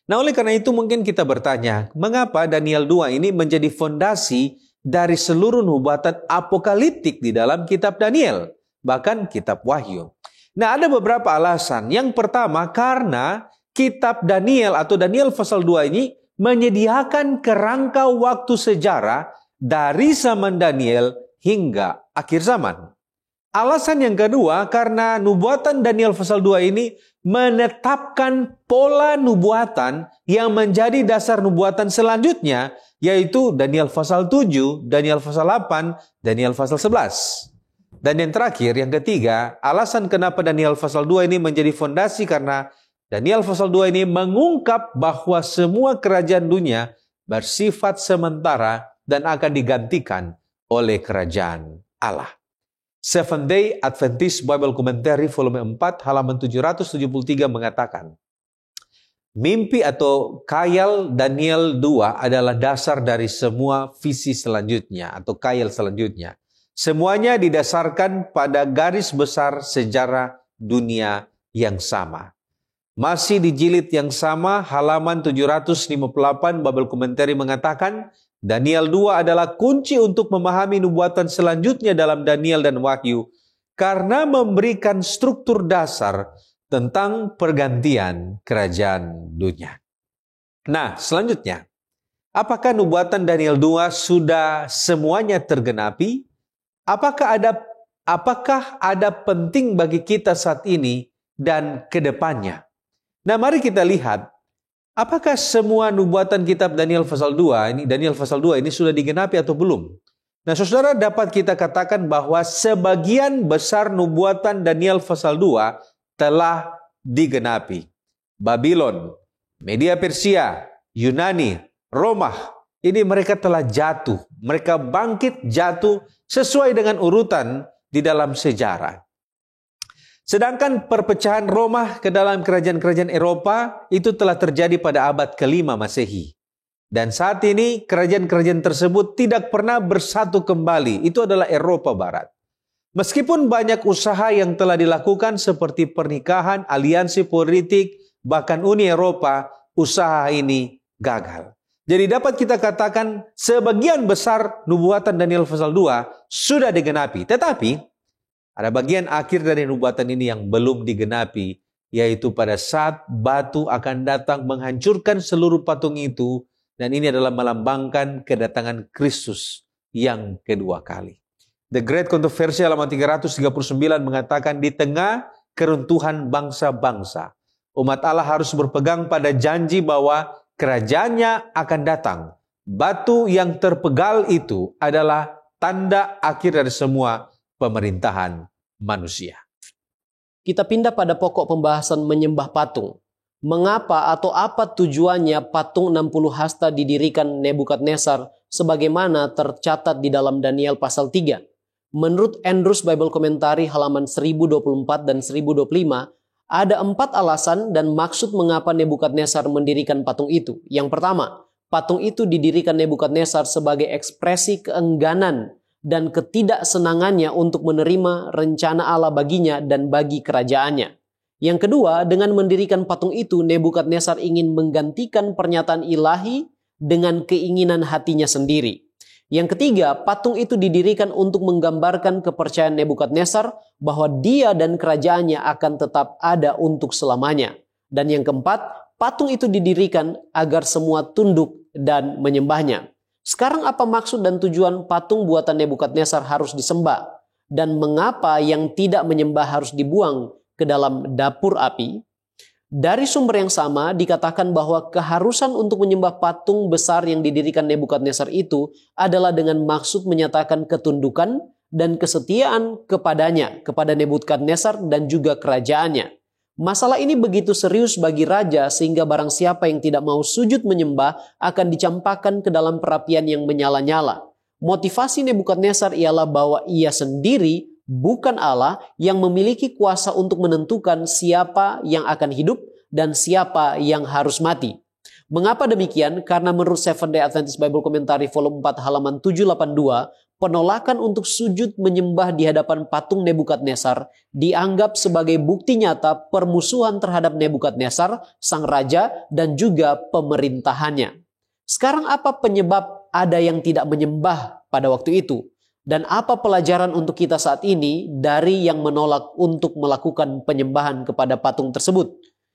Nah, oleh karena itu mungkin kita bertanya, mengapa Daniel 2 ini menjadi fondasi dari seluruh nubuatan apokaliptik di dalam kitab Daniel, bahkan kitab Wahyu. Nah, ada beberapa alasan. Yang pertama, karena kitab Daniel atau Daniel pasal 2 ini menyediakan kerangka waktu sejarah dari zaman Daniel hingga akhir zaman. Alasan yang kedua, karena nubuatan Daniel pasal 2 ini menetapkan pola nubuatan yang menjadi dasar nubuatan selanjutnya, yaitu Daniel pasal 7, Daniel pasal 8, Daniel pasal 11. Dan yang terakhir, yang ketiga, alasan kenapa Daniel pasal 2 ini menjadi fondasi karena Daniel pasal 2 ini mengungkap bahwa semua kerajaan dunia bersifat sementara dan akan digantikan oleh kerajaan Allah. Seventh Day Adventist Bible Commentary volume 4 halaman 773 mengatakan, mimpi atau khayal Daniel 2 adalah dasar dari semua visi selanjutnya atau khayal selanjutnya. Semuanya didasarkan pada garis besar sejarah dunia yang sama. Masih di jilid yang sama, halaman 758 Bible Commentary mengatakan, Daniel 2 adalah kunci untuk memahami nubuatan selanjutnya dalam Daniel dan Wahyu karena memberikan struktur dasar tentang pergantian kerajaan dunia. Nah, selanjutnya, apakah nubuatan Daniel 2 sudah semuanya tergenapi? Apakah ada penting bagi kita saat ini dan ke depannya? Nah, mari kita lihat, apakah semua nubuatan kitab Daniel pasal 2 ini sudah digenapi atau belum? Nah, saudara, dapat kita katakan bahwa sebagian besar nubuatan Daniel pasal 2 telah digenapi. Babylon, Media Persia, Yunani, Roma, ini mereka telah jatuh. Mereka bangkit jatuh sesuai dengan urutan di dalam sejarah. Sedangkan perpecahan Roma ke dalam kerajaan-kerajaan Eropa itu telah terjadi pada abad ke-5 Masehi. Dan saat ini kerajaan-kerajaan tersebut tidak pernah bersatu kembali. Itu adalah Eropa Barat. Meskipun banyak usaha yang telah dilakukan seperti pernikahan, aliansi politik, bahkan Uni Eropa, usaha ini gagal. Jadi dapat kita katakan sebagian besar nubuatan Daniel pasal 2 sudah digenapi. Tetapi ada bagian akhir dari nubuatan ini yang belum digenapi, yaitu pada saat batu akan datang menghancurkan seluruh patung itu, dan ini adalah melambangkan kedatangan Kristus yang kedua kali. The Great Controversy halaman 339 mengatakan di tengah keruntuhan bangsa-bangsa, umat Allah harus berpegang pada janji bahwa kerajaannya akan datang. Batu yang terpegal itu adalah tanda akhir dari semua pemerintahan manusia. Kita pindah pada pokok pembahasan menyembah patung. Mengapa atau apa tujuannya patung 60 hasta didirikan Nebukadnezar sebagaimana tercatat di dalam Daniel pasal 3? Menurut Andrews Bible Commentary halaman 1024 dan 1025, ada 4 alasan dan maksud mengapa Nebukadnezar mendirikan patung itu. Yang pertama, patung itu didirikan Nebukadnezar sebagai ekspresi keengganan dan ketidaksenangannya untuk menerima rencana Allah baginya dan bagi kerajaannya. Yang kedua, dengan mendirikan patung itu, Nebukadnezar ingin menggantikan pernyataan ilahi dengan keinginan hatinya sendiri. Yang ketiga, patung itu didirikan untuk menggambarkan kepercayaan Nebukadnezar bahwa dia dan kerajaannya akan tetap ada untuk selamanya. Dan yang keempat, patung itu didirikan agar semua tunduk dan menyembahnya. Sekarang apa maksud dan tujuan patung buatan Nebukadnezar harus disembah? Dan mengapa yang tidak menyembah harus dibuang ke dalam dapur api? Dari sumber yang sama dikatakan bahwa keharusan untuk menyembah patung besar yang didirikan Nebukadnezar itu adalah dengan maksud menyatakan ketundukan dan kesetiaan kepadanya, kepada Nebukadnezar dan juga kerajaannya. Masalah ini begitu serius bagi raja sehingga barang siapa yang tidak mau sujud menyembah akan dicampakkan ke dalam perapian yang menyala-nyala. Motivasi Nebukadnezar ialah bahwa ia sendiri bukan Allah yang memiliki kuasa untuk menentukan siapa yang akan hidup dan siapa yang harus mati. Mengapa demikian? Karena menurut Seventh Day Adventist Bible Commentary volume 4 halaman 782, penolakan untuk sujud menyembah di hadapan patung Nebukadnezar dianggap sebagai bukti nyata permusuhan terhadap Nebukadnezar, sang raja, dan juga pemerintahannya. Sekarang apa penyebab ada yang tidak menyembah pada waktu itu? Dan apa pelajaran untuk kita saat ini dari yang menolak untuk melakukan penyembahan kepada patung tersebut?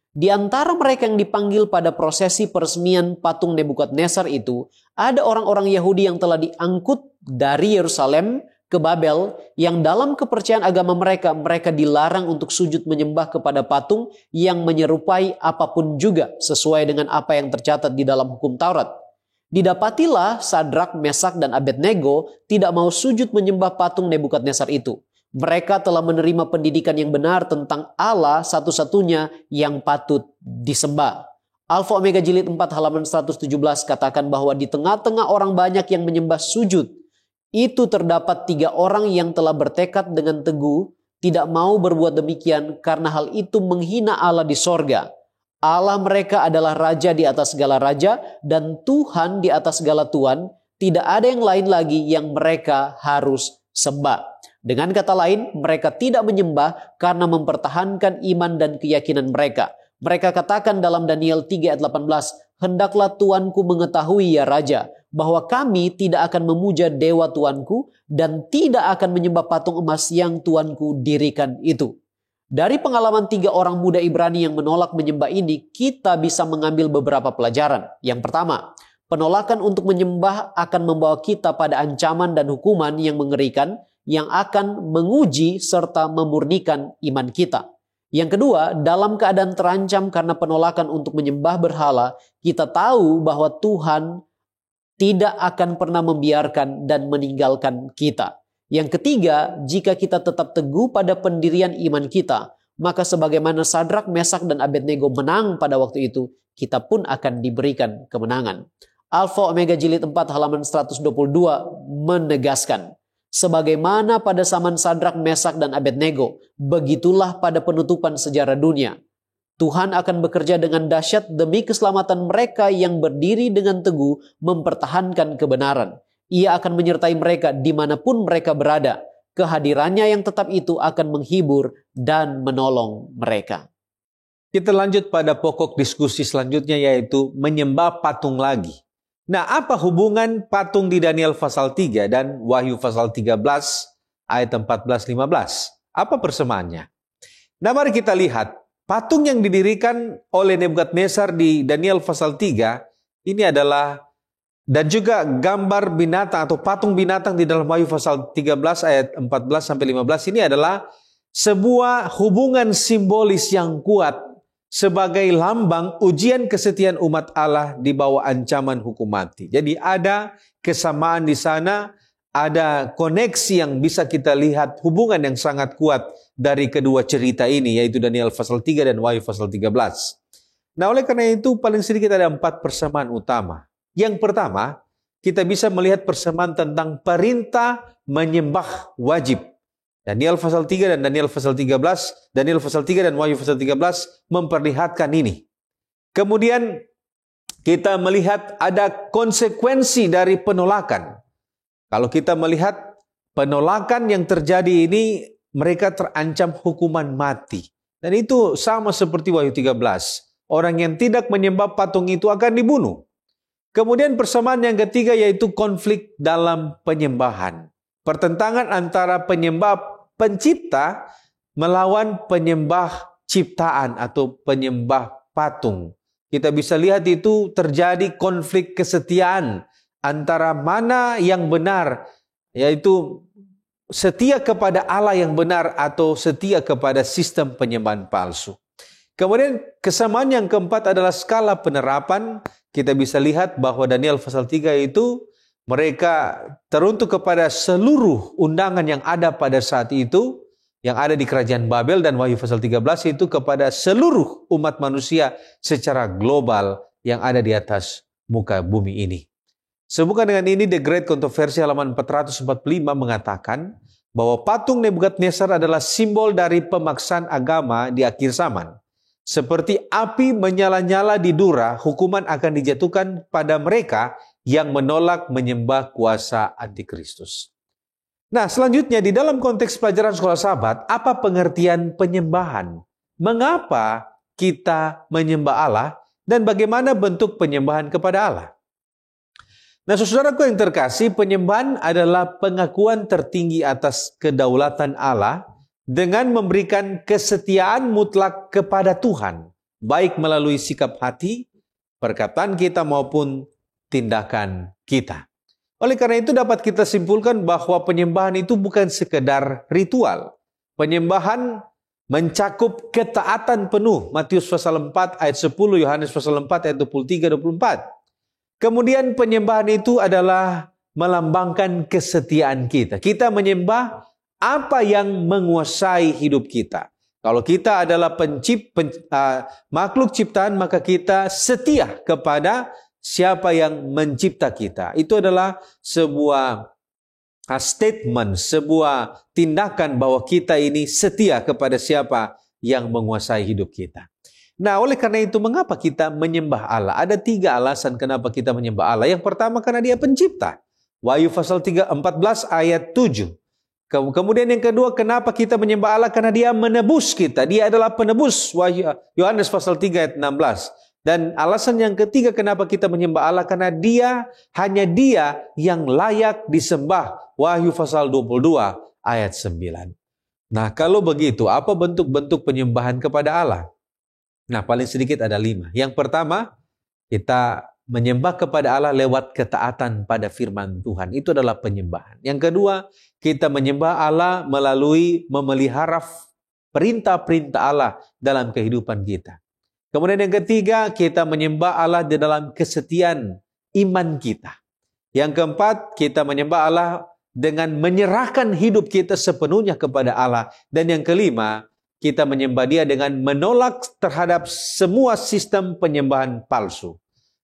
Di antara mereka yang dipanggil pada prosesi peresmian patung Nebukadnezar itu, ada orang-orang Yahudi yang telah diangkut dari Yerusalem ke Babel, yang dalam kepercayaan agama mereka dilarang untuk sujud menyembah kepada patung yang menyerupai apapun juga sesuai dengan apa yang tercatat di dalam hukum Taurat. Didapatilah Sadrak, Mesak, dan Abednego tidak mau sujud menyembah patung Nebukadnezar itu. Mereka telah menerima pendidikan yang benar tentang Allah satu-satunya yang patut disembah. Alfa Omega Jilid 4 halaman 117 katakan bahwa di tengah-tengah orang banyak yang menyembah sujud, itu terdapat 3 orang yang telah bertekad dengan teguh tidak mau berbuat demikian karena hal itu menghina Allah di sorga. Allah mereka adalah Raja di atas segala raja dan Tuhan di atas segala Tuhan. Tidak ada yang lain lagi yang mereka harus sembah. Dengan kata lain, mereka tidak menyembah karena mempertahankan iman dan keyakinan mereka. Mereka katakan dalam Daniel 3 ayat 18, "Hendaklah Tuanku mengetahui ya Raja, bahwa kami tidak akan memuja dewa Tuanku dan tidak akan menyembah patung emas yang Tuanku dirikan itu." Dari pengalaman 3 orang muda Ibrani yang menolak menyembah ini, kita bisa mengambil beberapa pelajaran. Yang pertama, penolakan untuk menyembah akan membawa kita pada ancaman dan hukuman yang mengerikan yang akan menguji serta memurnikan iman kita. Yang kedua, dalam keadaan terancam karena penolakan untuk menyembah berhala, kita tahu bahwa Tuhan tidak akan pernah membiarkan dan meninggalkan kita. Yang ketiga, jika kita tetap teguh pada pendirian iman kita, maka sebagaimana Sadrak, Mesak, dan Abednego menang pada waktu itu, kita pun akan diberikan kemenangan. Alfa Omega Jilid 4 halaman 122 menegaskan, sebagaimana pada zaman Sadrak, Mesak, dan Abednego, begitulah pada penutupan sejarah dunia. Tuhan akan bekerja dengan dahsyat demi keselamatan mereka yang berdiri dengan teguh mempertahankan kebenaran. Ia akan menyertai mereka dimanapun mereka berada. Kehadirannya yang tetap itu akan menghibur dan menolong mereka. Kita lanjut pada pokok diskusi selanjutnya, yaitu menyembah patung lagi. Nah, apa hubungan patung di Daniel pasal 3 dan Wahyu pasal 13 ayat 14-15? Apa persamaannya? Nah, mari kita lihat. Patung yang didirikan oleh Nebukadnezar di Daniel pasal 3 ini adalah, dan juga gambar binatang atau patung binatang di dalam Wahyu pasal 13 ayat 14-15 ini adalah sebuah hubungan simbolis yang kuat sebagai lambang ujian kesetiaan umat Allah di bawah ancaman hukum mati. Jadi ada kesamaan di sana, ada koneksi yang bisa kita lihat, hubungan yang sangat kuat dari kedua cerita ini, yaitu Daniel pasal 3 dan Wahyu pasal 13. Nah, oleh karena itu paling sedikit ada 4 persamaan utama. Yang pertama, kita bisa melihat persamaan tentang perintah menyembah wajib. Daniel pasal 3 dan Daniel pasal 13, Daniel pasal 3 dan Wahyu pasal 13 memperlihatkan ini. Kemudian kita melihat ada konsekuensi dari penolakan. Kalau kita melihat penolakan yang terjadi ini, mereka terancam hukuman mati. Dan itu sama seperti Wahyu 13. Orang yang tidak menyembah patung itu akan dibunuh. Kemudian persamaan yang ketiga yaitu konflik dalam penyembahan. Pertentangan antara penyembah pencipta melawan penyembah ciptaan atau penyembah patung. Kita bisa lihat itu terjadi konflik kesetiaan antara mana yang benar, yaitu setia kepada Allah yang benar atau setia kepada sistem penyembahan palsu. Kemudian kesamaan yang keempat adalah skala penerapan. Kita bisa lihat bahwa Daniel pasal 3 itu mereka teruntuk kepada seluruh undangan yang ada pada saat itu. yang ada di kerajaan Babel, dan Wahyu pasal 13 itu kepada seluruh umat manusia secara global yang ada di atas muka bumi ini. Sehubungan dengan ini, The Great Controversy halaman 445 mengatakan bahwa patung Nebukadnezar adalah simbol dari pemaksaan agama di akhir zaman. Seperti api menyala-nyala di Dura, hukuman akan dijatuhkan pada mereka yang menolak menyembah kuasa antikristus. Nah, selanjutnya di dalam konteks pelajaran sekolah sahabat, apa pengertian penyembahan? Mengapa kita menyembah Allah dan bagaimana bentuk penyembahan kepada Allah? Nah, saudaraku yang terkasih, penyembahan adalah pengakuan tertinggi atas kedaulatan Allah dengan memberikan kesetiaan mutlak kepada Tuhan, baik melalui sikap hati, perkataan kita maupun tindakan kita. Oleh karena itu dapat kita simpulkan bahwa penyembahan itu bukan sekedar ritual. Penyembahan mencakup ketaatan penuh. Matius pasal 4 ayat 10, Yohanes pasal 4 ayat 23-24. Kemudian penyembahan itu adalah melambangkan kesetiaan kita. Kita menyembah apa yang menguasai hidup kita. Kalau kita adalah makhluk ciptaan, maka kita setia kepada siapa yang mencipta kita. Itu adalah sebuah statement, sebuah tindakan bahwa kita ini setia kepada siapa yang menguasai hidup kita. Nah, oleh karena itu, mengapa kita menyembah Allah? Ada 3 alasan kenapa kita menyembah Allah. Yang pertama, karena Dia pencipta. Wahyu pasal 14 ayat 7. Kemudian yang kedua, kenapa kita menyembah Allah? Karena Dia menebus kita. Dia adalah penebus. Yohanes pasal 3 ayat 16. Dan alasan yang ketiga kenapa kita menyembah Allah, karena hanya Dia yang layak disembah. Wahyu pasal 22 ayat 9. Nah, kalau begitu, apa bentuk-bentuk penyembahan kepada Allah? Nah, paling sedikit ada 5. Yang pertama, kita menyembah kepada Allah lewat ketaatan pada firman Tuhan. Itu adalah penyembahan. Yang kedua, kita menyembah Allah melalui memelihara perintah-perintah Allah dalam kehidupan kita. Kemudian yang ketiga, kita menyembah Allah di dalam kesetiaan iman kita. Yang keempat, kita menyembah Allah dengan menyerahkan hidup kita sepenuhnya kepada Allah. Dan yang kelima, kita menyembah Dia dengan menolak terhadap semua sistem penyembahan palsu.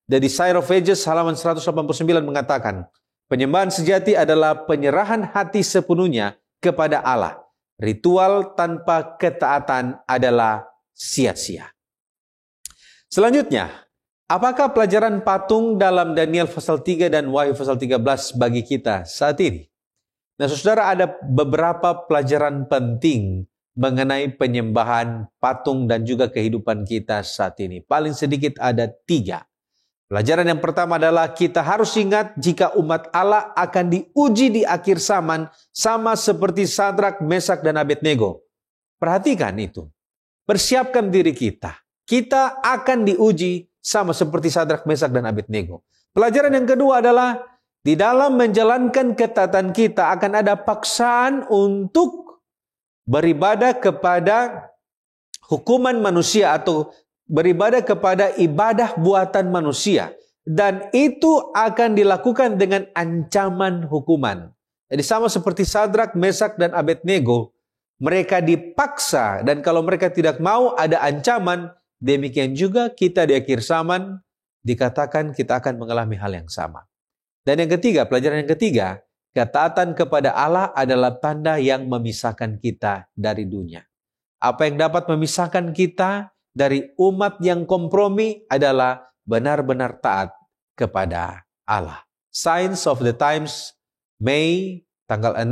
The Desire of Ages halaman 189 mengatakan, penyembahan sejati adalah penyerahan hati sepenuhnya kepada Allah. Ritual tanpa ketaatan adalah sia-sia. Selanjutnya, apakah pelajaran patung dalam Daniel pasal 3 dan Wahyu pasal 13 bagi kita saat ini? Nah, saudara, ada beberapa pelajaran penting mengenai penyembahan patung dan juga kehidupan kita saat ini. Paling sedikit ada 3. Pelajaran yang pertama adalah kita harus ingat jika umat Allah akan diuji di akhir zaman sama seperti Sadrak, Mesak, dan Abednego. Perhatikan itu. Persiapkan diri kita. Kita akan diuji sama seperti Sadrak, Mesak, dan Abednego. Pelajaran yang kedua adalah di dalam menjalankan ketaatan kita akan ada paksaan untuk beribadah kepada hukuman manusia atau beribadah kepada ibadah buatan manusia. Dan itu akan dilakukan dengan ancaman hukuman. Jadi sama seperti Sadrak, Mesak, dan Abednego, mereka dipaksa. Dan kalau mereka tidak mau ada ancaman, demikian juga kita di akhir zaman dikatakan kita akan mengalami hal yang sama. Dan yang ketiga, pelajaran yang ketiga, ketaatan kepada Allah adalah tanda yang memisahkan kita dari dunia. Apa yang dapat memisahkan kita dari umat yang kompromi adalah benar-benar taat kepada Allah. Signs of the Times, Mei tanggal 6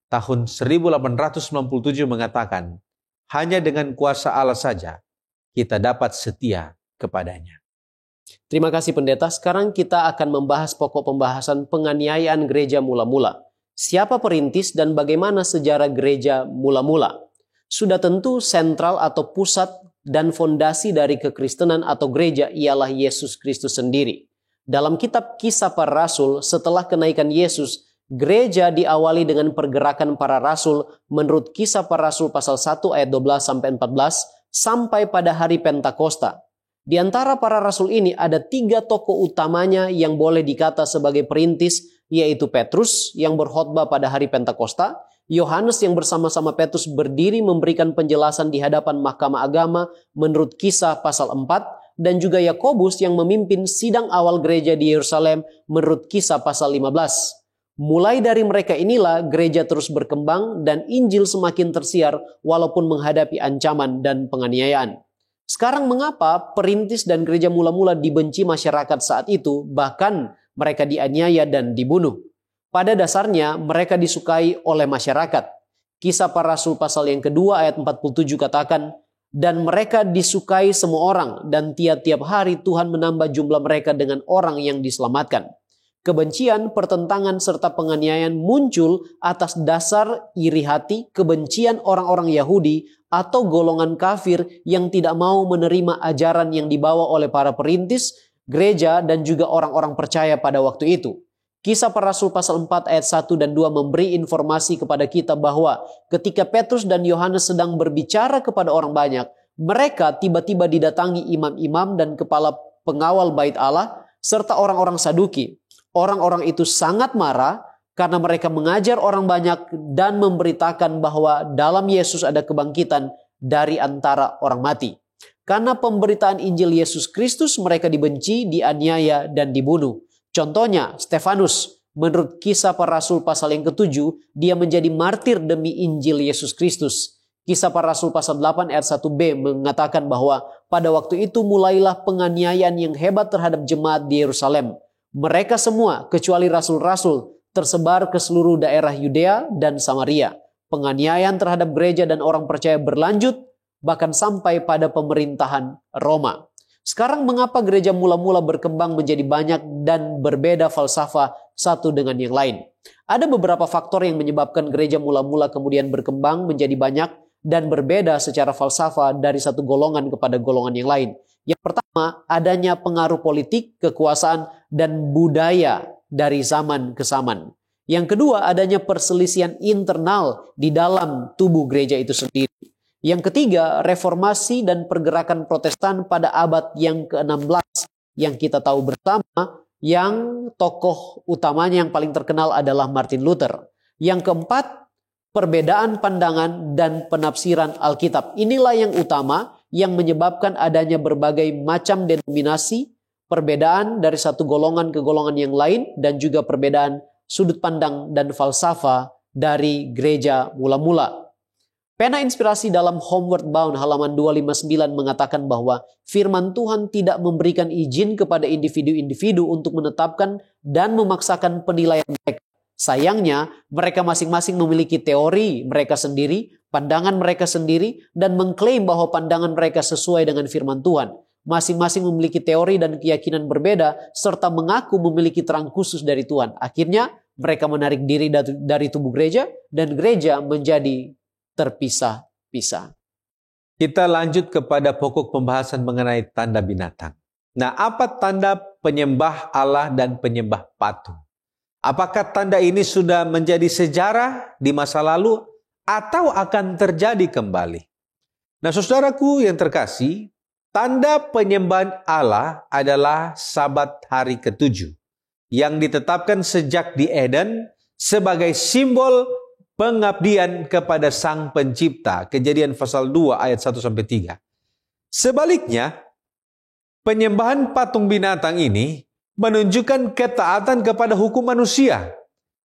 tahun 1897 mengatakan, hanya dengan kuasa Allah saja kita dapat setia kepadanya. Terima kasih pendeta. Sekarang kita akan membahas pokok pembahasan penganiayaan gereja mula-mula. Siapa perintis dan bagaimana sejarah gereja mula-mula? Sudah tentu sentral atau pusat dan fondasi dari kekristenan atau gereja ialah Yesus Kristus sendiri. Dalam kitab Kisah Para Rasul, setelah kenaikan Yesus, gereja diawali dengan pergerakan para rasul menurut Kisah Para Rasul pasal 1 ayat 12-14 sampai pada hari Pentakosta. Di antara para rasul ini ada 3 tokoh utamanya yang boleh dikata sebagai perintis, yaitu Petrus yang berkhotbah pada hari Pentakosta, Yohanes yang bersama-sama Petrus berdiri memberikan penjelasan di hadapan Mahkamah Agama menurut Kisah pasal 4, dan juga Yakobus yang memimpin sidang awal gereja di Yerusalem menurut Kisah pasal 15. Mulai dari mereka inilah gereja terus berkembang dan Injil semakin tersiar walaupun menghadapi ancaman dan penganiayaan. Sekarang mengapa perintis dan gereja mula-mula dibenci masyarakat saat itu, bahkan mereka dianiaya dan dibunuh? Pada dasarnya mereka disukai oleh masyarakat. Kisah Para Rasul pasal yang kedua ayat 47 katakan, dan mereka disukai semua orang, dan tiap-tiap hari Tuhan menambah jumlah mereka dengan orang yang diselamatkan. Kebencian, pertentangan, serta penganiayaan muncul atas dasar iri hati, kebencian orang-orang Yahudi atau golongan kafir yang tidak mau menerima ajaran yang dibawa oleh para perintis, gereja, dan juga orang-orang percaya pada waktu itu. Kisah Para Rasul pasal 4 ayat 1 dan 2 memberi informasi kepada kita bahwa ketika Petrus dan Yohanes sedang berbicara kepada orang banyak, mereka tiba-tiba didatangi imam-imam dan kepala pengawal bait Allah serta orang-orang Saduki. Orang-orang itu sangat marah karena mereka mengajar orang banyak dan memberitakan bahwa dalam Yesus ada kebangkitan dari antara orang mati. Karena pemberitaan Injil Yesus Kristus, mereka dibenci, dianiaya, dan dibunuh. Contohnya, Stefanus, menurut Kisah Para Rasul pasal yang ke-7, dia menjadi martir demi Injil Yesus Kristus. Kisah Para Rasul pasal 8 ayat 1b mengatakan bahwa pada waktu itu mulailah penganiayaan yang hebat terhadap jemaat di Yerusalem. Mereka semua, kecuali rasul-rasul, tersebar ke seluruh daerah Yudea dan Samaria. Penganiayaan terhadap gereja dan orang percaya berlanjut, bahkan sampai pada pemerintahan Roma. Sekarang mengapa gereja mula-mula berkembang menjadi banyak dan berbeda falsafah satu dengan yang lain? Ada beberapa faktor yang menyebabkan gereja mula-mula kemudian berkembang menjadi banyak dan berbeda secara falsafah dari satu golongan kepada golongan yang lain. Yang pertama, adanya pengaruh politik, kekuasaan, dan budaya dari zaman ke zaman. Yang kedua, adanya perselisihan internal di dalam tubuh gereja itu sendiri. Yang ketiga, reformasi dan pergerakan Protestan pada abad yang ke-16 yang kita tahu bersama, yang tokoh utamanya yang paling terkenal adalah Martin Luther. Yang keempat, perbedaan pandangan dan penafsiran Alkitab. Inilah yang utama yang menyebabkan adanya berbagai macam denominasi, perbedaan dari satu golongan ke golongan yang lain, dan juga perbedaan sudut pandang dan falsafah dari gereja mula-mula. Pena inspirasi dalam Homeward Bound halaman 259 mengatakan bahwa firman Tuhan tidak memberikan izin kepada individu-individu untuk menetapkan dan memaksakan penilaian mereka. Sayangnya, mereka masing-masing memiliki teori mereka sendiri, pandangan mereka sendiri, dan mengklaim bahwa pandangan mereka sesuai dengan firman Tuhan. Masing-masing memiliki teori dan keyakinan berbeda, serta mengaku memiliki terang khusus dari Tuhan. Akhirnya, mereka menarik diri dari tubuh gereja, dan gereja menjadi terpisah-pisah. Kita lanjut kepada pokok pembahasan mengenai tanda binatang. Nah, apa tanda penyembah Allah dan penyembah patung? Apakah tanda ini sudah menjadi sejarah di masa lalu atau akan terjadi kembali? Nah, saudaraku yang terkasih, tanda penyembahan Allah adalah Sabat hari ke-7 yang ditetapkan sejak di Eden sebagai simbol pengabdian kepada Sang Pencipta. Kejadian pasal 2 ayat 1-3. Sebaliknya, penyembahan patung binatang ini menunjukkan ketaatan kepada hukum manusia.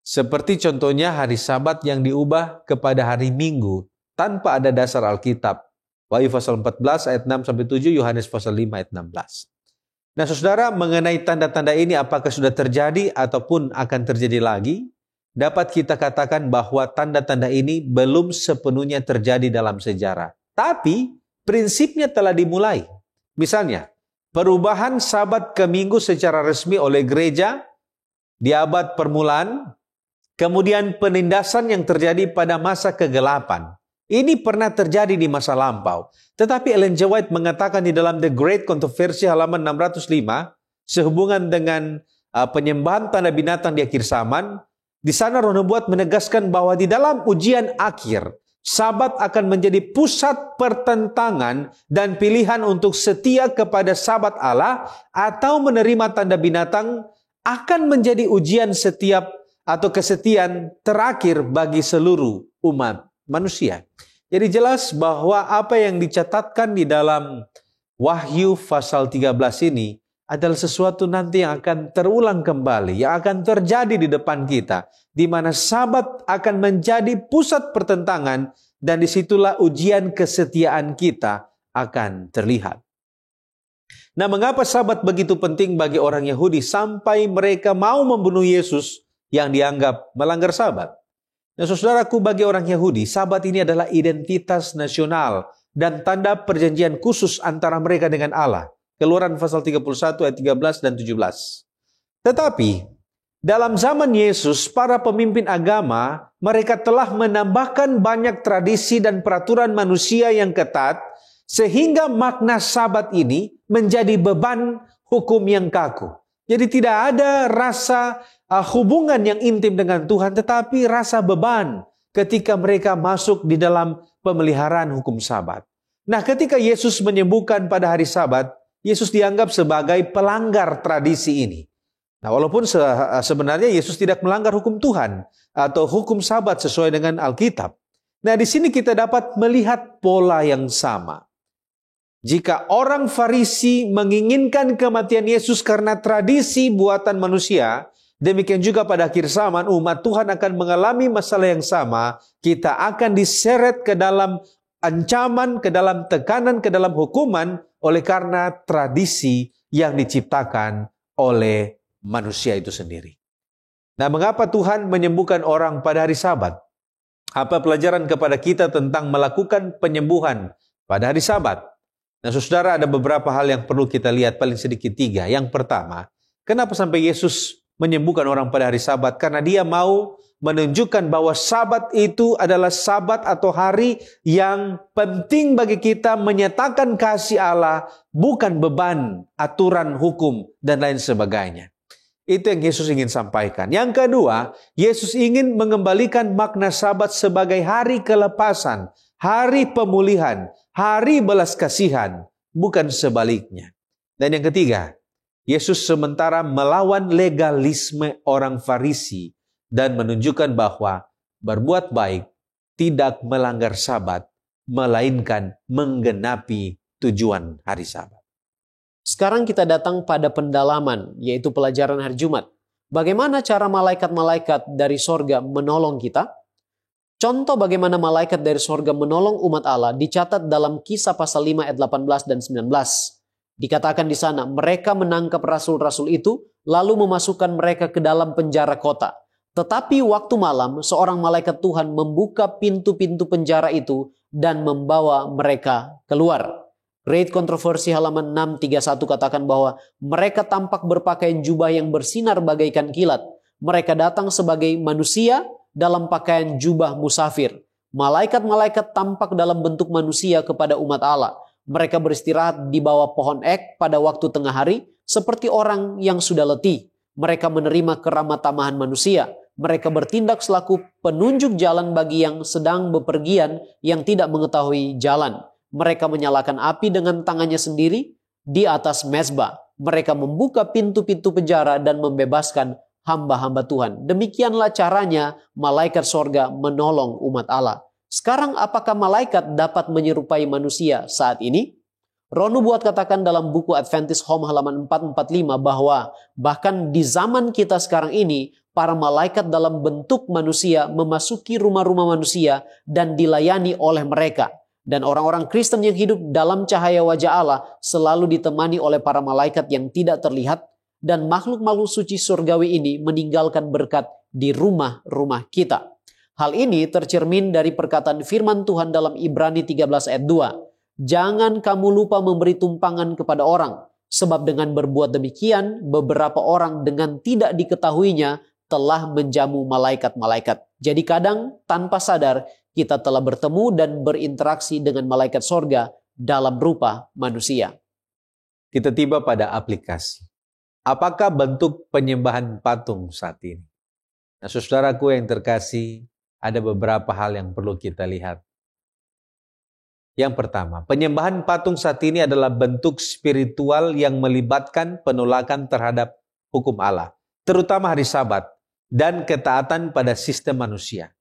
Seperti contohnya hari Sabat yang diubah kepada hari Minggu tanpa ada dasar Alkitab. Wahyu pasal 14 ayat 6-7, Yohanes pasal 5 ayat 16. Nah, saudara, mengenai tanda-tanda ini apakah sudah terjadi ataupun akan terjadi lagi? Dapat kita katakan bahwa tanda-tanda ini belum sepenuhnya terjadi dalam sejarah. Tapi prinsipnya telah dimulai. Misalnya, perubahan Sabat ke Minggu secara resmi oleh gereja di abad permulaan, kemudian penindasan yang terjadi pada masa kegelapan. Ini pernah terjadi di masa lampau. Tetapi Ellen G. White mengatakan di dalam The Great Controversy halaman 605, sehubungan dengan penyembahan tanda binatang di akhir zaman, di sana Roh Nubuat menegaskan bahwa di dalam ujian akhir, Sabat akan menjadi pusat pertentangan dan pilihan untuk setia kepada Sabat Allah atau menerima tanda binatang akan menjadi ujian setiap atau kesetiaan terakhir bagi seluruh umat manusia. Jadi jelas bahwa apa yang dicatatkan di dalam Wahyu pasal 13 ini adalah sesuatu nanti yang akan terulang kembali, yang akan terjadi di depan kita, di mana Sabat akan menjadi pusat pertentangan, dan disitulah ujian kesetiaan kita akan terlihat. Nah, mengapa Sabat begitu penting bagi orang Yahudi sampai mereka mau membunuh Yesus yang dianggap melanggar Sabat? Nah, saudaraku, bagi orang Yahudi, Sabat ini adalah identitas nasional dan tanda perjanjian khusus antara mereka dengan Allah. Keluaran pasal 31 ayat 13 dan 17. Tetapi, dalam zaman Yesus, para pemimpin agama, mereka telah menambahkan banyak tradisi dan peraturan manusia yang ketat, sehingga makna Sabat ini menjadi beban hukum yang kaku. Jadi tidak ada rasa hubungan yang intim dengan Tuhan, tetapi rasa beban ketika mereka masuk di dalam pemeliharaan hukum Sabat. Nah, ketika Yesus menyembuhkan pada hari Sabat, Yesus dianggap sebagai pelanggar tradisi ini. Nah, walaupun sebenarnya Yesus tidak melanggar hukum Tuhan atau hukum Sabat sesuai dengan Alkitab. Nah, di sini kita dapat melihat pola yang sama. Jika orang Farisi menginginkan kematian Yesus karena tradisi buatan manusia, demikian juga pada akhir zaman umat Tuhan akan mengalami masalah yang sama. Kita akan diseret ke dalam ancaman, ke dalam tekanan, ke dalam hukuman oleh karena tradisi yang diciptakan oleh manusia itu sendiri. Nah, mengapa Tuhan menyembuhkan orang pada hari Sabat? Apa pelajaran kepada kita tentang melakukan penyembuhan pada hari Sabat? Nah, saudara, ada beberapa hal yang perlu kita lihat, paling sedikit 3. Yang pertama, kenapa sampai Yesus menyembuhkan orang pada hari Sabat? Karena dia mau menunjukkan bahwa Sabat itu adalah Sabat atau hari yang penting bagi kita menyatakan kasih Allah, bukan beban, aturan, hukum, dan lain sebagainya. Itu yang Yesus ingin sampaikan. Yang kedua, Yesus ingin mengembalikan makna Sabat sebagai hari kelepasan, hari pemulihan, hari belas kasihan, bukan sebaliknya. Dan yang ketiga, Yesus sementara melawan legalisme orang Farisi dan menunjukkan bahwa berbuat baik tidak melanggar Sabat, melainkan menggenapi tujuan hari Sabat. Sekarang kita datang pada pendalaman, yaitu pelajaran hari Jumat. Bagaimana cara malaikat-malaikat dari sorga menolong kita? Contoh bagaimana malaikat dari sorga menolong umat Allah dicatat dalam Kisah pasal 5 ayat 18 dan 19. Dikatakan di sana, mereka menangkap rasul-rasul itu, lalu memasukkan mereka ke dalam penjara kota. Tetapi waktu malam, seorang malaikat Tuhan membuka pintu-pintu penjara itu dan membawa mereka keluar. Great Kontroversi halaman 631 katakan bahwa mereka tampak berpakaian jubah yang bersinar bagaikan kilat. Mereka datang sebagai manusia dalam pakaian jubah musafir. Malaikat-malaikat tampak dalam bentuk manusia kepada umat Allah. Mereka beristirahat di bawah pohon ek pada waktu tengah hari, seperti orang yang sudah letih. Mereka menerima keramah tamahan manusia. Mereka bertindak selaku penunjuk jalan bagi yang sedang bepergian yang tidak mengetahui jalan. Mereka menyalakan api dengan tangannya sendiri di atas mezbah. Mereka membuka pintu-pintu penjara dan membebaskan hamba-hamba Tuhan. Demikianlah caranya malaikat sorga menolong umat Allah. Sekarang apakah malaikat dapat menyerupai manusia saat ini? Ronu Buat katakan dalam buku Adventist Home halaman 445 bahwa bahkan di zaman kita sekarang ini, para malaikat dalam bentuk manusia memasuki rumah-rumah manusia dan dilayani oleh mereka. Dan orang-orang Kristen yang hidup dalam cahaya wajah Allah selalu ditemani oleh para malaikat yang tidak terlihat, dan makhluk-makhluk suci surgawi ini meninggalkan berkat di rumah-rumah kita. Hal ini tercermin dari perkataan firman Tuhan dalam Ibrani 13 ayat 2. Jangan kamu lupa memberi tumpangan kepada orang, sebab dengan berbuat demikian, beberapa orang dengan tidak diketahuinya telah menjamu malaikat-malaikat. Jadi kadang tanpa sadar, kita telah bertemu dan berinteraksi dengan malaikat sorga dalam rupa manusia. Kita tiba pada aplikasi. Apakah bentuk penyembahan patung saat ini? Nah, saudaraku yang terkasih, ada beberapa hal yang perlu kita lihat. Yang pertama, penyembahan patung saat ini adalah bentuk spiritual yang melibatkan penolakan terhadap hukum Allah, terutama hari Sabat, dan ketaatan pada sistem manusia.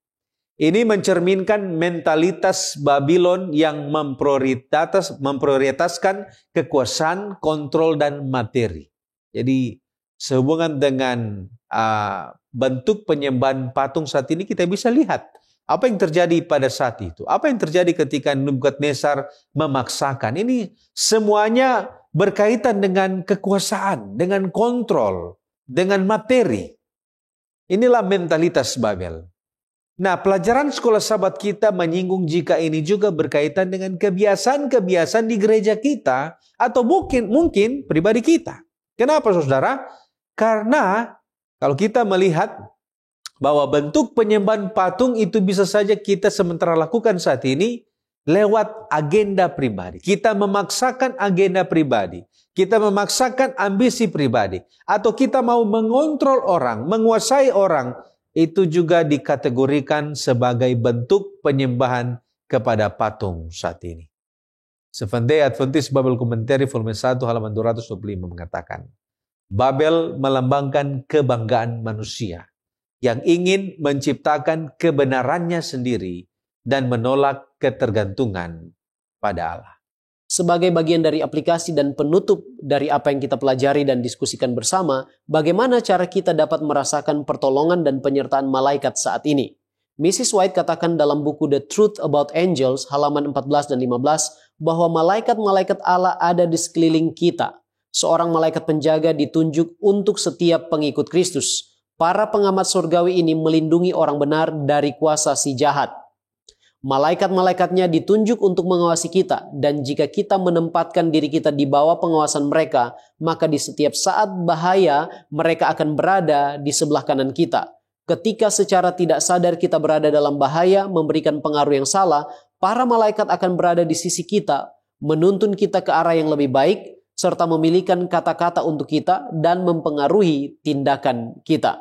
Ini mencerminkan mentalitas Babylon yang memprioritaskan kekuasaan, kontrol, dan materi. Jadi sehubungan dengan bentuk penyembahan patung saat ini, kita bisa lihat apa yang terjadi pada saat itu. Apa yang terjadi ketika Nebukadnezar memaksakan. Ini semuanya berkaitan dengan kekuasaan, dengan kontrol, dengan materi. Inilah mentalitas Babel. Nah, pelajaran sekolah Sabat kita menyinggung jika ini juga berkaitan dengan kebiasaan-kebiasaan di gereja kita atau mungkin pribadi kita. Kenapa, saudara? Karena kalau kita melihat bahwa bentuk penyembahan patung itu bisa saja kita sementara lakukan saat ini lewat agenda pribadi. Kita memaksakan agenda pribadi. Kita memaksakan ambisi pribadi. Atau kita mau mengontrol orang, menguasai orang. Itu juga dikategorikan sebagai bentuk penyembahan kepada patung saat ini. Seventh Day Adventist Bible Commentary volume 1 halaman 225 mengatakan, Babel melambangkan kebanggaan manusia yang ingin menciptakan kebenarannya sendiri dan menolak ketergantungan pada Allah. Sebagai bagian dari aplikasi dan penutup dari apa yang kita pelajari dan diskusikan bersama, bagaimana cara kita dapat merasakan pertolongan dan penyertaan malaikat saat ini. Mrs. White katakan dalam buku The Truth About Angels halaman 14 dan 15 bahwa malaikat-malaikat Allah ada di sekeliling kita. Seorang malaikat penjaga ditunjuk untuk setiap pengikut Kristus. Para pengamat surgawi ini melindungi orang benar dari kuasa si jahat. Malaikat-malaikatnya ditunjuk untuk mengawasi kita, dan jika kita menempatkan diri kita di bawah pengawasan mereka, maka di setiap saat bahaya mereka akan berada di sebelah kanan kita. Ketika secara tidak sadar kita berada dalam bahaya memberikan pengaruh yang salah, para malaikat akan berada di sisi kita, menuntun kita ke arah yang lebih baik, serta memilihkan kata-kata untuk kita dan mempengaruhi tindakan kita.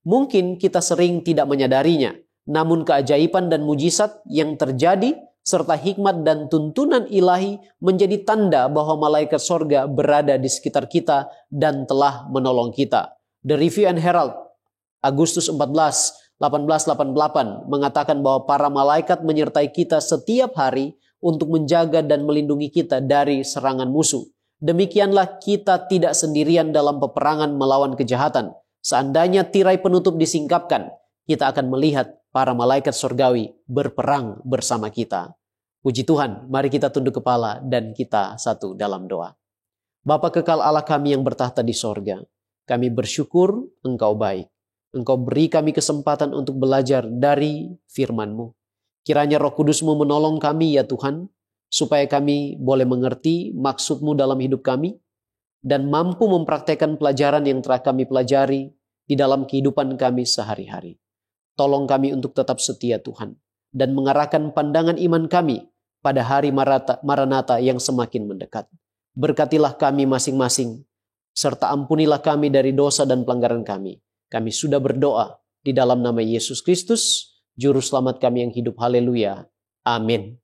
Mungkin kita sering tidak menyadarinya, namun keajaiban dan mujizat yang terjadi serta hikmat dan tuntunan ilahi menjadi tanda bahwa malaikat sorga berada di sekitar kita dan telah menolong kita. The Review and Herald, Agustus 14, 1888 mengatakan bahwa para malaikat menyertai kita setiap hari untuk menjaga dan melindungi kita dari serangan musuh. Demikianlah kita tidak sendirian dalam peperangan melawan kejahatan. Seandainya tirai penutup disingkapkan, kita akan melihat para malaikat surgawi berperang bersama kita. Puji Tuhan, mari kita tunduk kepala dan kita satu dalam doa. Bapa kekal Allah kami yang bertahta di sorga, kami bersyukur Engkau baik. Engkau beri kami kesempatan untuk belajar dari firman-Mu. Kiranya Roh Kudus-Mu menolong kami ya Tuhan, supaya kami boleh mengerti maksud-Mu dalam hidup kami, dan mampu mempraktekkan pelajaran yang telah kami pelajari di dalam kehidupan kami sehari-hari. Tolong kami untuk tetap setia Tuhan, dan mengarahkan pandangan iman kami pada hari Maranatha yang semakin mendekat. Berkatilah kami masing-masing, serta ampunilah kami dari dosa dan pelanggaran kami. Kami sudah berdoa di dalam nama Yesus Kristus, Juru Selamat kami yang hidup. Haleluya. Amin.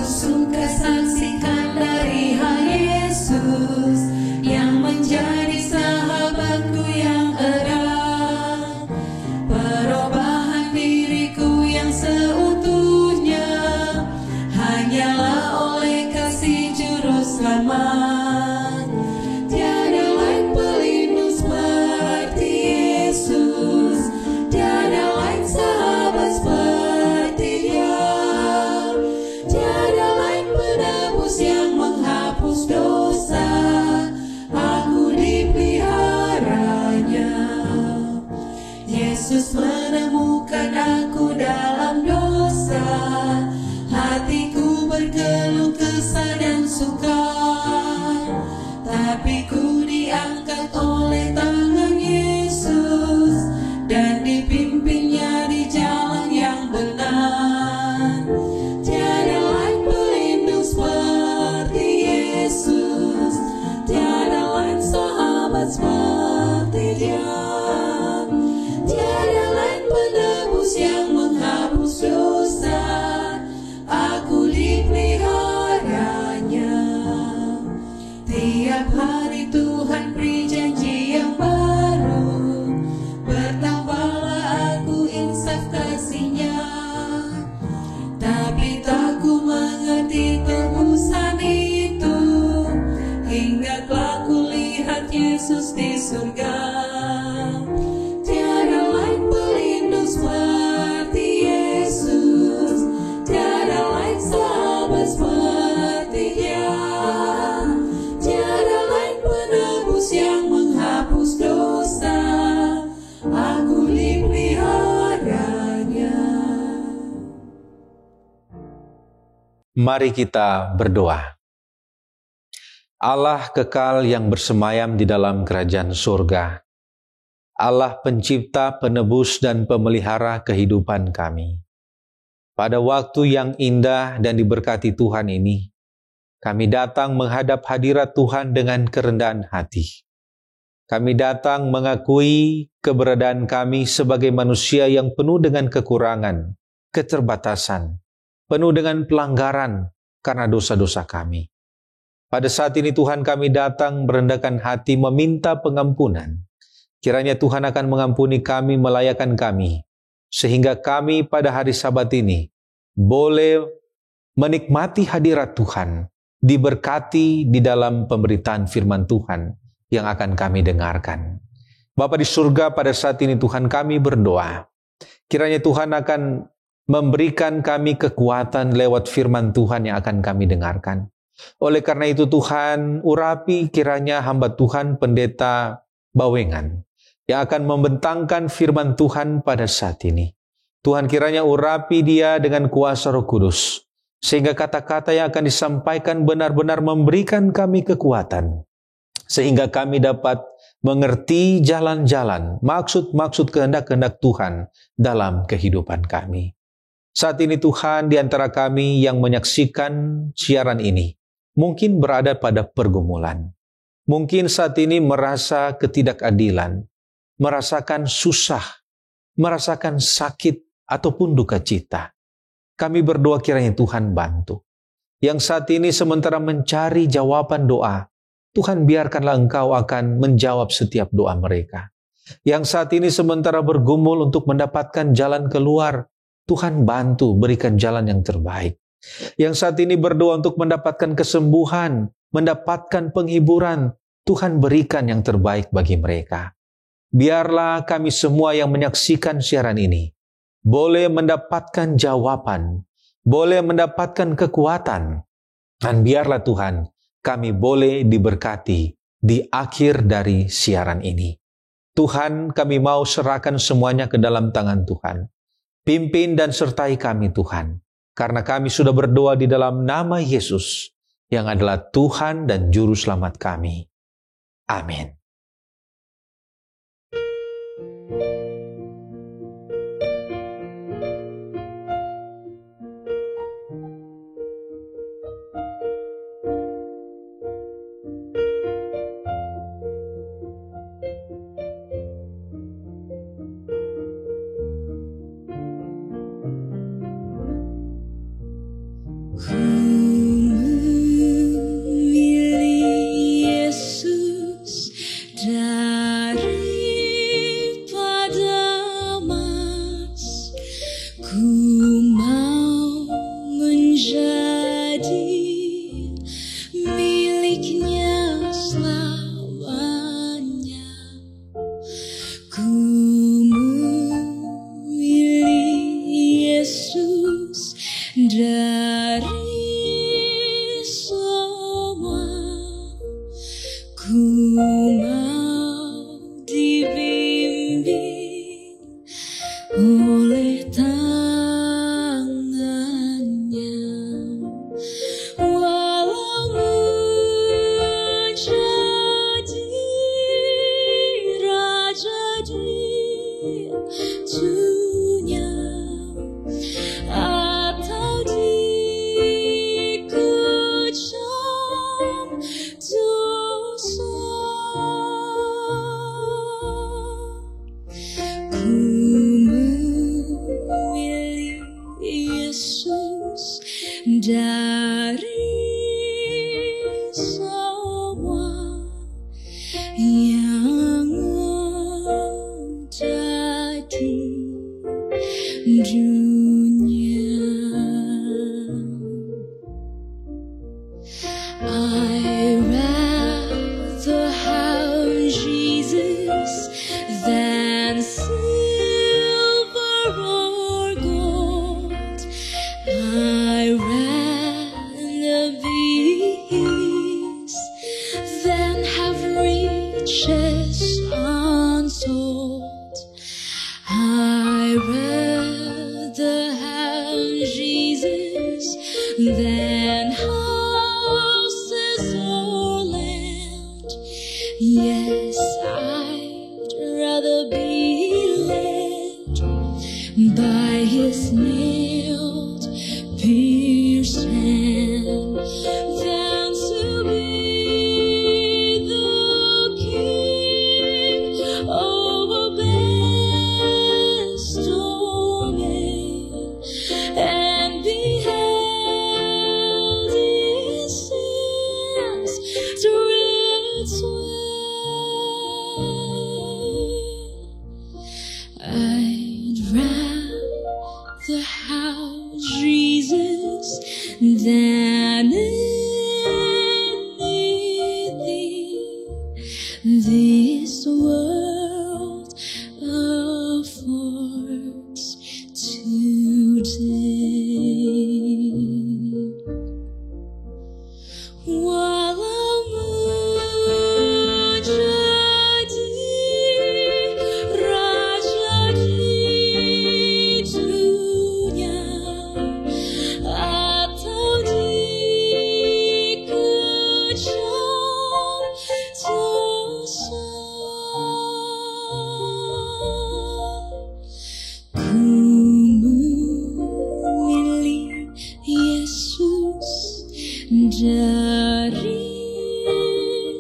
Suka saksikan dari hal Yesus yang menjadi sahabatku yang erat, perubahan diriku yang seutuhnya hanyalah oleh kasih Juru Selamat. Tiada lain pelindung seperti Yesus, tiada lain sahabat seperti Dia. Tiada lain penebus yang menghapus dosa, aku dipeliharanya. Yesus menemukan aku dalam dosa, hatiku berkeluh kesah dan suka, tapi ku diangkat oleh tangan Yesus dan dipimpinnya di jalan yang benar. Tiada lain pelindung seperti Yesus, tiada lain sahabat seperti Dia. Tiada Tiap hari Tuhan beri janji yang baru, bertambahlah aku insaf kasih-Nya. Tapi tak ku mengerti tebusan itu, hingga kelak ku lihat Yesus di surga. Tiada lain pelindung seperti Yesus, tiada lain sahabat seperti-Nya, tiada lain penebus yang menghapus dosa. Aku dipeliharanya. Mari kita berdoa. Allah kekal yang bersemayam di dalam kerajaan surga, Allah pencipta, penebus, dan pemelihara kehidupan kami. Pada waktu yang indah dan diberkati Tuhan ini, kami datang menghadap hadirat Tuhan dengan kerendahan hati. Kami datang mengakui keberadaan kami sebagai manusia yang penuh dengan kekurangan, keterbatasan, penuh dengan pelanggaran karena dosa-dosa kami. Pada saat ini Tuhan, kami datang merendahkan hati meminta pengampunan. Kiranya Tuhan akan mengampuni kami, melayakan kami, sehingga kami pada hari Sabat ini boleh menikmati hadirat Tuhan, diberkati di dalam pemberitaan firman Tuhan yang akan kami dengarkan. Bapa di surga, pada saat ini Tuhan kami berdoa, kiranya Tuhan akan memberikan kami kekuatan lewat firman Tuhan yang akan kami dengarkan. Oleh karena itu Tuhan, urapi kiranya hamba Tuhan Pendeta Bawengan yang akan membentangkan firman Tuhan pada saat ini. Tuhan, kiranya urapi dia dengan kuasa Roh Kudus, sehingga kata-kata yang akan disampaikan benar-benar memberikan kami kekuatan, sehingga kami dapat mengerti jalan-jalan, maksud-maksud kehendak-kehendak Tuhan dalam kehidupan kami. Saat ini Tuhan, di antara kami yang menyaksikan siaran ini, mungkin berada pada pergumulan. Mungkin saat ini merasa ketidakadilan, merasakan susah, merasakan sakit, ataupun duka cita. Kami berdoa kiranya Tuhan bantu. Yang saat ini sementara mencari jawaban doa, Tuhan biarkanlah Engkau akan menjawab setiap doa mereka. Yang saat ini sementara bergumul untuk mendapatkan jalan keluar, Tuhan bantu berikan jalan yang terbaik. Yang saat ini berdoa untuk mendapatkan kesembuhan, mendapatkan penghiburan, Tuhan berikan yang terbaik bagi mereka. Biarlah kami semua yang menyaksikan siaran ini boleh mendapatkan jawaban, boleh mendapatkan kekuatan, dan biarlah Tuhan kami boleh diberkati di akhir dari siaran ini. Tuhan, kami mau serahkan semuanya ke dalam tangan Tuhan. Pimpin dan sertai kami Tuhan, karena kami sudah berdoa di dalam nama Yesus, yang adalah Tuhan dan Juru Selamat kami. Amin. I'd rather have Jesus than anything this world affords today. Walau menjadi raja di dunia atau dikejam dosa, ku memilih Yesus dari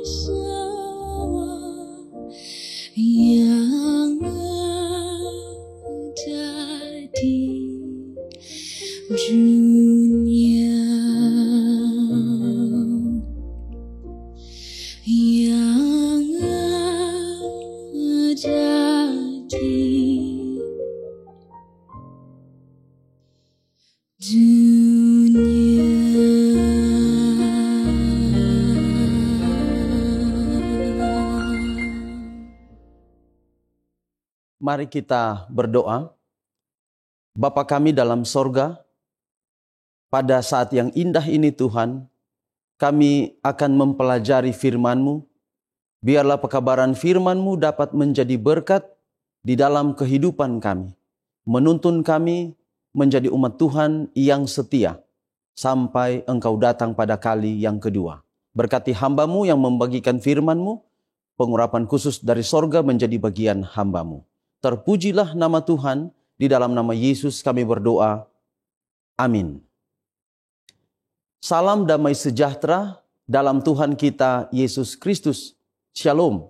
semua yang ada di dunia, yang ada di Mari kita berdoa. Bapa kami dalam sorga, pada saat yang indah ini Tuhan, kami akan mempelajari firman-Mu. Biarlah pekabaran firman-Mu dapat menjadi berkat di dalam kehidupan kami. Menuntun kami menjadi umat Tuhan yang setia sampai Engkau datang pada kali yang kedua. Berkati hamba-Mu yang membagikan firman-Mu, pengurapan khusus dari sorga menjadi bagian hamba-Mu. Terpujilah nama Tuhan, di dalam nama Yesus kami berdoa. Amin. Salam damai sejahtera dalam Tuhan kita Yesus Kristus. Shalom.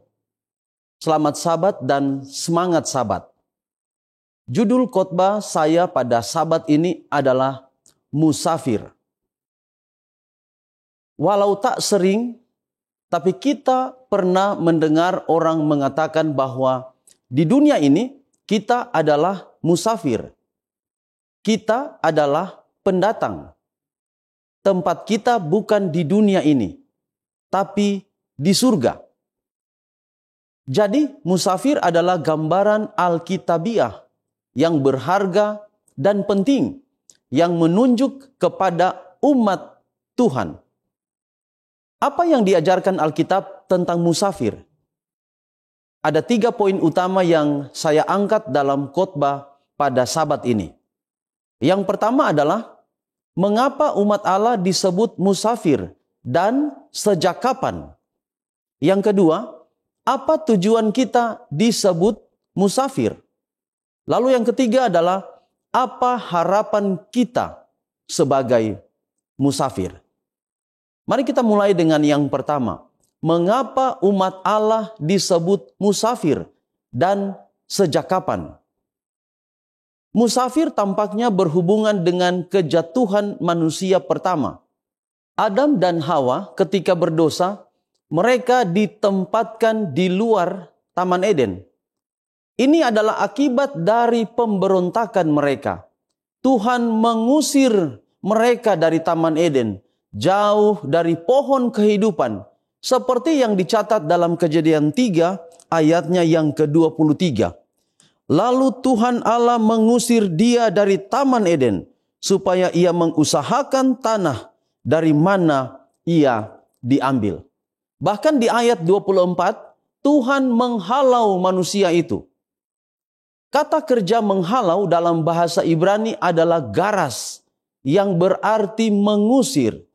Selamat Sabat dan semangat Sabat. Judul khotbah saya pada Sabat ini adalah musafir. Walau tak sering, tapi kita pernah mendengar orang mengatakan bahwa di dunia ini kita adalah musafir. Kita adalah pendatang. Tempat kita bukan di dunia ini, tapi di surga. Jadi musafir adalah gambaran Alkitabiah yang berharga dan penting, yang menunjuk kepada umat Tuhan. Apa yang diajarkan Alkitab tentang musafir? Ada 3 poin utama yang saya angkat dalam khotbah pada Sabat ini. Yang pertama adalah, mengapa umat Allah disebut musafir dan sejak kapan? Yang kedua, apa tujuan kita disebut musafir? Lalu yang ketiga adalah, apa harapan kita sebagai musafir? Mari kita mulai dengan yang pertama. Mengapa umat Allah disebut musafir dan sejak kapan? Musafir tampaknya berhubungan dengan kejatuhan manusia pertama. Adam dan Hawa ketika berdosa, mereka ditempatkan di luar Taman Eden. Ini adalah akibat dari pemberontakan mereka. Tuhan mengusir mereka dari Taman Eden, jauh dari pohon kehidupan, seperti yang dicatat dalam Kejadian 3 ayatnya yang ke-23. Lalu Tuhan Allah mengusir dia dari Taman Eden, supaya ia mengusahakan tanah dari mana ia diambil. Bahkan di ayat 24, Tuhan menghalau manusia itu. Kata kerja menghalau dalam bahasa Ibrani adalah garas, yang berarti mengusir.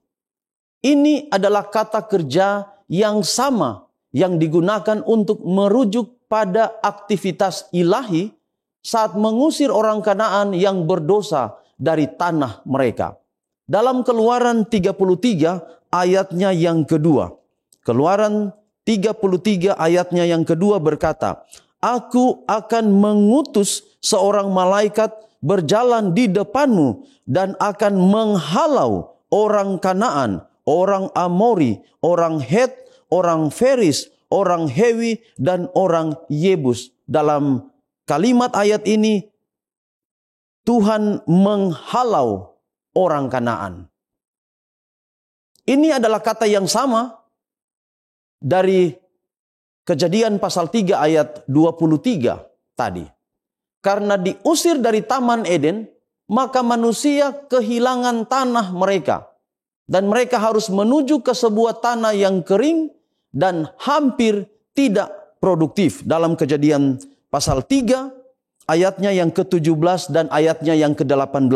Ini adalah kata kerja yang sama yang digunakan untuk merujuk pada aktivitas ilahi saat mengusir orang Kanaan yang berdosa dari tanah mereka. Dalam Keluaran 33 ayatnya yang kedua. Keluaran 33 ayatnya yang kedua berkata, Aku akan mengutus seorang malaikat berjalan di depanmu dan akan menghalau orang Kanaan, orang Amori, orang Het, orang Feris, orang Hewi, dan orang Yebus. Dalam kalimat ayat ini, Tuhan menghalau orang Kanaan. Ini adalah kata yang sama dari Kejadian pasal 3 ayat 23 tadi. Karena diusir dari Taman Eden, maka manusia kehilangan tanah mereka. Dan mereka harus menuju ke sebuah tanah yang kering dan hampir tidak produktif. Dalam Kejadian pasal 3 ayatnya yang ke-17 dan ayatnya yang ke-18.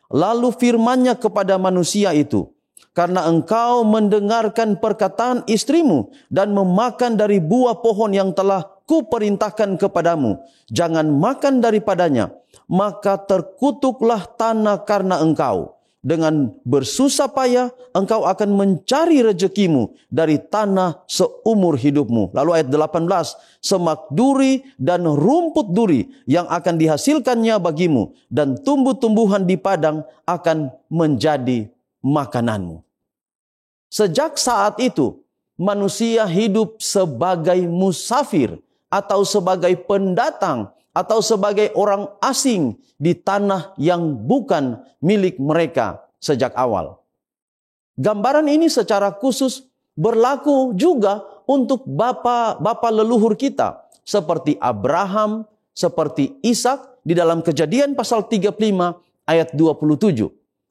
Lalu firman-Nya kepada manusia itu, karena engkau mendengarkan perkataan istrimu dan memakan dari buah pohon yang telah kuperintahkan kepadamu, jangan makan daripadanya, maka terkutuklah tanah karena engkau. Dengan bersusah payah engkau akan mencari rezekimu dari tanah seumur hidupmu. Lalu ayat 18, semak duri dan rumput duri yang akan dihasilkannya bagimu, dan tumbuh-tumbuhan di padang akan menjadi makananmu. Sejak saat itu, manusia hidup sebagai musafir atau sebagai pendatang atau sebagai orang asing di tanah yang bukan milik mereka sejak awal. Gambaran ini secara khusus berlaku juga untuk bapa leluhur kita seperti Abraham, seperti Ishak di dalam Kejadian pasal 35 ayat 27.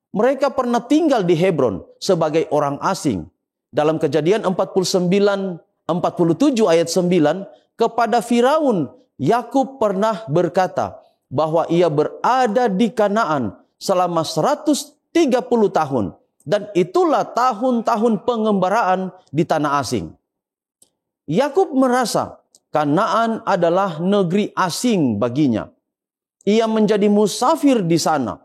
Mereka pernah tinggal di Hebron sebagai orang asing. Dalam Kejadian 47 ayat 9, kepada Firaun, Yakub pernah berkata bahwa ia berada di Kanaan selama 130 tahun. Dan itulah tahun-tahun pengembaraan di tanah asing. Yakub merasa Kanaan adalah negeri asing baginya. Ia menjadi musafir di sana.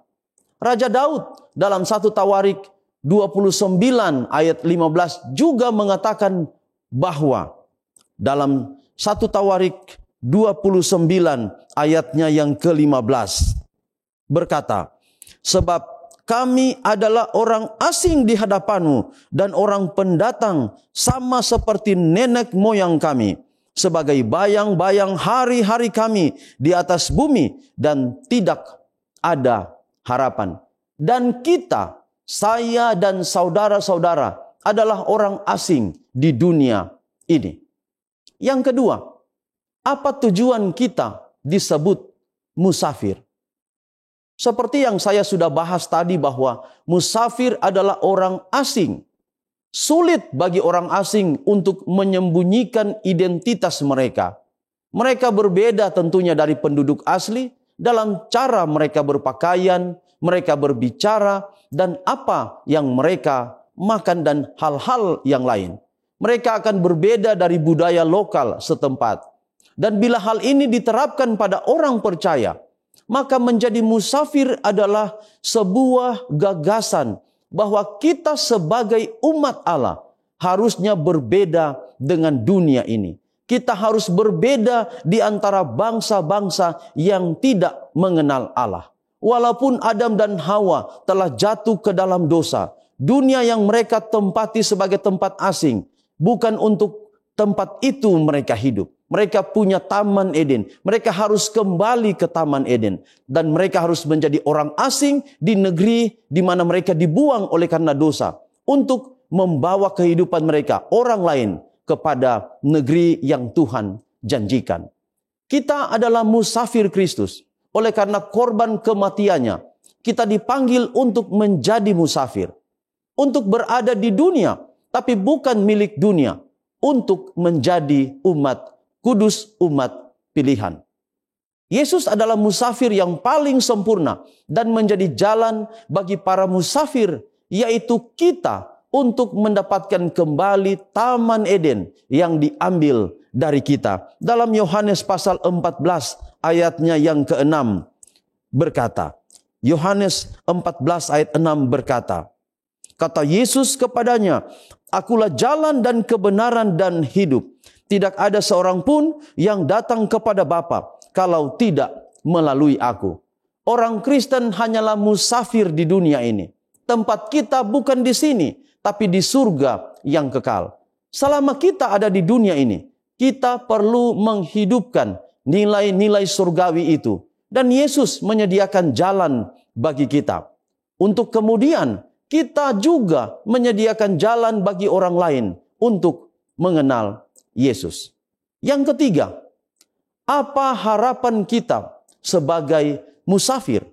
Raja Daud dalam 1 Tawarik 29 ayat 15 juga mengatakan bahwa dalam 1 Tawarik 29 ayatnya yang ke-15 berkata, sebab kami adalah orang asing di hadapanmu dan orang pendatang sama seperti nenek moyang kami, sebagai bayang-bayang hari-hari kami di atas bumi dan tidak ada harapan. Dan kita, saya dan saudara-saudara adalah orang asing di dunia ini. Yang kedua, apa tujuan kita disebut musafir? Seperti yang saya sudah bahas tadi bahwa musafir adalah orang asing. Sulit bagi orang asing untuk menyembunyikan identitas mereka. Mereka berbeda tentunya dari penduduk asli dalam cara mereka berpakaian, mereka berbicara, dan apa yang mereka makan dan hal-hal yang lain. Mereka akan berbeda dari budaya lokal setempat. Dan bila hal ini diterapkan pada orang percaya, maka menjadi musafir adalah sebuah gagasan bahwa kita sebagai umat Allah harusnya berbeda dengan dunia ini. Kita harus berbeda di antara bangsa-bangsa yang tidak mengenal Allah. Walaupun Adam dan Hawa telah jatuh ke dalam dosa, dunia yang mereka tempati sebagai tempat asing, bukan untuk tempat itu mereka hidup. Mereka punya Taman Eden. Mereka harus kembali ke Taman Eden. Dan mereka harus menjadi orang asing di negeri di mana mereka dibuang oleh karena dosa. Untuk membawa kehidupan mereka, orang lain, kepada negeri yang Tuhan janjikan. Kita adalah musafir Kristus. Oleh karena korban kematiannya, kita dipanggil untuk menjadi musafir. Untuk berada di dunia, tapi bukan milik dunia. Untuk menjadi umat kudus, umat pilihan. Yesus adalah musafir yang paling sempurna dan menjadi jalan bagi para musafir, yaitu kita, untuk mendapatkan kembali Taman Eden yang diambil dari kita. Dalam Yohanes pasal 14 ayatnya yang ke-6 berkata, Yohanes 14 ayat 6 berkata, kata Yesus kepadanya, akulah jalan dan kebenaran dan hidup. Tidak ada seorang pun yang datang kepada Bapa kalau tidak melalui aku. Orang Kristen hanyalah musafir di dunia ini. Tempat kita bukan di sini, tapi di surga yang kekal. Selama kita ada di dunia ini, kita perlu menghidupkan nilai-nilai surgawi itu. Dan Yesus menyediakan jalan bagi kita. Untuk kemudian kita juga menyediakan jalan bagi orang lain untuk mengenal Yesus. Yang ketiga, apa harapan kita sebagai musafir?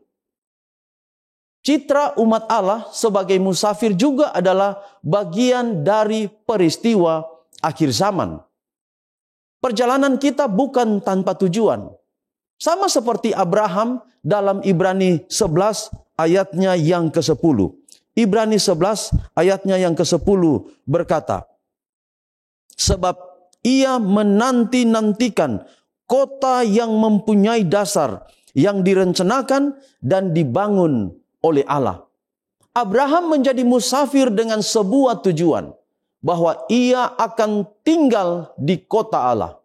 Citra umat Allah sebagai musafir juga adalah bagian dari peristiwa akhir zaman. Perjalanan kita bukan tanpa tujuan. Sama seperti Abraham dalam Ibrani 11 ayatnya yang ke-10. Ibrani 11 ayatnya yang ke-10 berkata, sebab ia menanti-nantikan kota yang mempunyai dasar, yang direncanakan dan dibangun oleh Allah. Abraham menjadi musafir dengan sebuah tujuan, bahwa ia akan tinggal di kota Allah.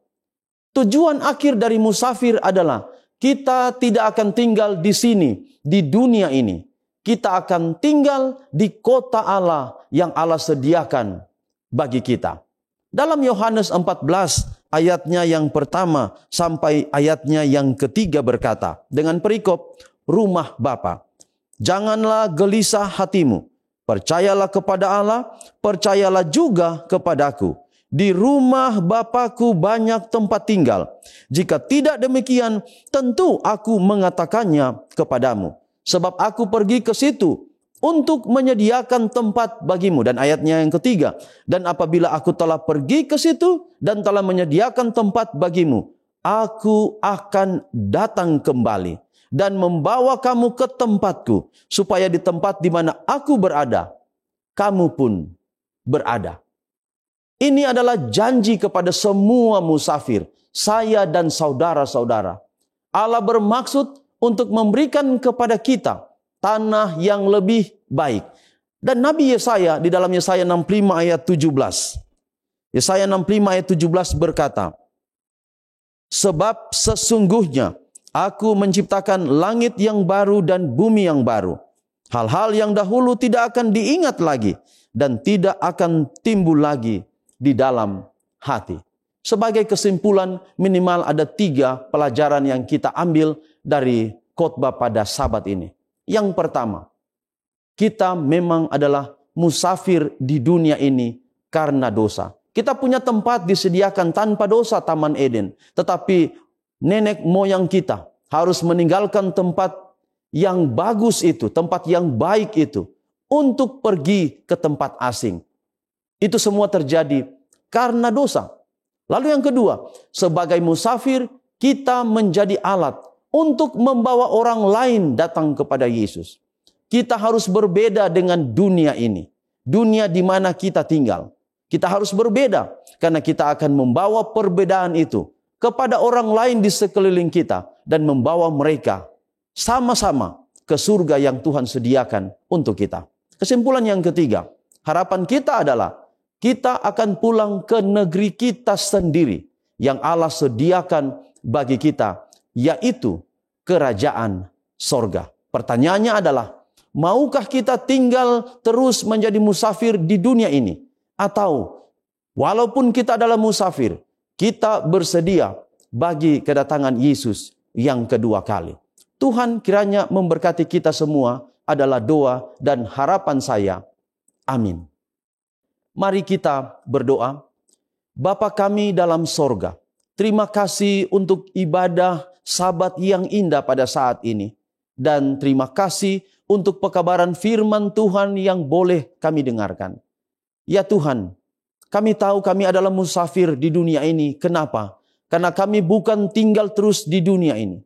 Tujuan akhir dari musafir adalah kita tidak akan tinggal di sini, di dunia ini. Kita akan tinggal di kota Allah yang Allah sediakan bagi kita. Dalam Yohanes 14 ayatnya yang pertama sampai ayatnya yang ketiga berkata, dengan perikop rumah Bapa. Janganlah gelisah hatimu. Percayalah kepada Allah, percayalah juga kepadaku. Di rumah Bapakku banyak tempat tinggal. Jika tidak demikian, tentu aku mengatakannya kepadamu. Sebab aku pergi ke situ untuk menyediakan tempat bagimu. Dan ayatnya yang ketiga, dan apabila aku telah pergi ke situ dan telah menyediakan tempat bagimu, aku akan datang kembali dan membawa kamu ke tempatku, supaya di tempat di mana aku berada, kamu pun berada. Ini adalah janji kepada semua musafir, saya dan saudara-saudara. Allah bermaksud untuk memberikan kepada kita tanah yang lebih baik. Dan Nabi Yesaya di dalam Yesaya 65 ayat 17. Yesaya 65 ayat 17 berkata, sebab sesungguhnya aku menciptakan langit yang baru dan bumi yang baru. Hal-hal yang dahulu tidak akan diingat lagi dan tidak akan timbul lagi di dalam hati. Sebagai kesimpulan, minimal ada 3 pelajaran yang kita ambil dari khotbah pada Sabat ini. Yang pertama, kita memang adalah musafir di dunia ini karena dosa. Kita punya tempat disediakan tanpa dosa, Taman Eden. Tetapi nenek moyang kita harus meninggalkan tempat yang bagus itu, tempat yang baik itu, untuk pergi ke tempat asing. Itu semua terjadi karena dosa. Lalu yang kedua, sebagai musafir, kita menjadi alat untuk membawa orang lain datang kepada Yesus. Kita harus berbeda dengan dunia ini. Dunia di mana kita tinggal. Kita harus berbeda karena kita akan membawa perbedaan itu kepada orang lain di sekeliling kita dan membawa mereka sama-sama ke surga yang Tuhan sediakan untuk kita. Kesimpulan yang ketiga, harapan kita adalah kita akan pulang ke negeri kita sendiri yang Allah sediakan bagi kita, yaitu kerajaan sorga. Pertanyaannya adalah, maukah kita tinggal terus menjadi musafir di dunia ini? Atau walaupun kita adalah musafir, kita bersedia bagi kedatangan Yesus yang kedua kali. Tuhan kiranya memberkati kita semua adalah doa dan harapan saya. Amin. Mari kita berdoa. Bapa kami dalam sorga, terima kasih untuk ibadah Sabat yang indah pada saat ini. Dan terima kasih untuk pekabaran firman Tuhan yang boleh kami dengarkan. Ya Tuhan, kami tahu kami adalah musafir di dunia ini. Kenapa? Karena kami bukan tinggal terus di dunia ini.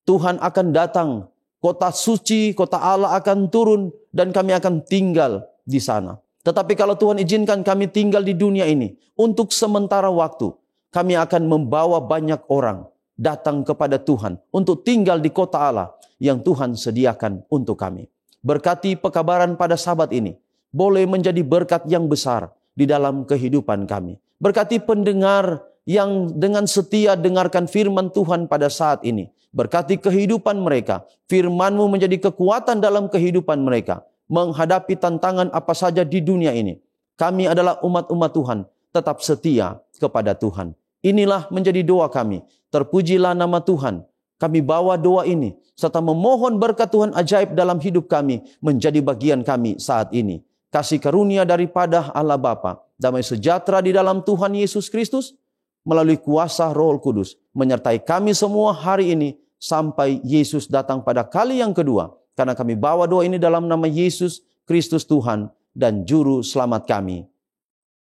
Tuhan akan datang, kota suci, kota Allah akan turun, dan kami akan tinggal di sana. Tetapi kalau Tuhan izinkan kami tinggal di dunia ini, untuk sementara waktu, kami akan membawa banyak orang datang kepada Tuhan untuk tinggal di kota Allah yang Tuhan sediakan untuk kami. Berkati pekabaran pada Sabat ini, boleh menjadi berkat yang besar di dalam kehidupan kami. Berkati pendengar yang dengan setia dengarkan firman Tuhan pada saat ini. Berkati kehidupan mereka. Firman-Mu menjadi kekuatan dalam kehidupan mereka. Menghadapi tantangan apa saja di dunia ini. Kami adalah umat-umat Tuhan. tetap setia kepada Tuhan. Inilah menjadi doa kami. Terpujilah nama Tuhan. Kami bawa doa ini serta memohon berkat Tuhan ajaib dalam hidup kami menjadi bagian kami saat ini. Kasih karunia daripada Allah Bapa, damai sejahtera di dalam Tuhan Yesus Kristus melalui kuasa Roh Kudus menyertai kami semua hari ini sampai Yesus datang pada kali yang kedua. Karena kami bawa doa ini dalam nama Yesus Kristus Tuhan dan Juru Selamat kami.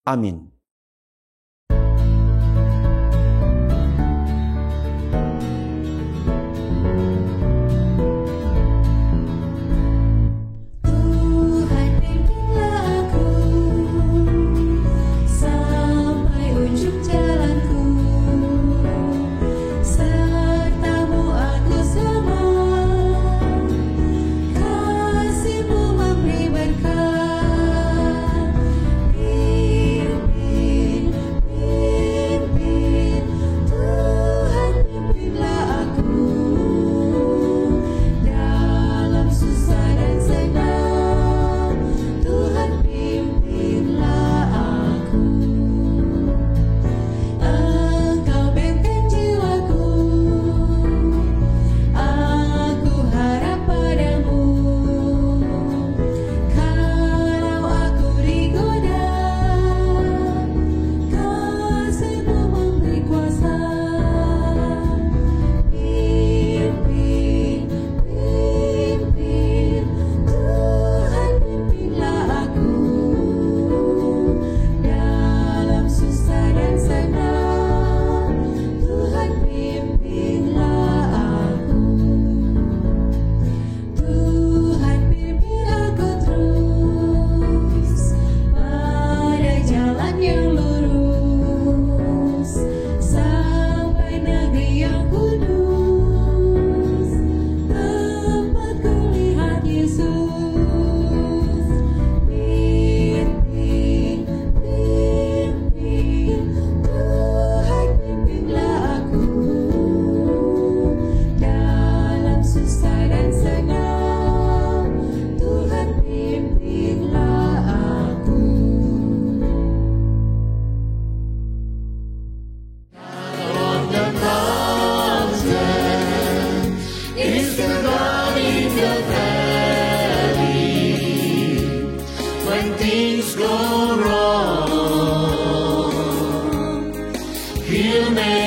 Amin. He'll make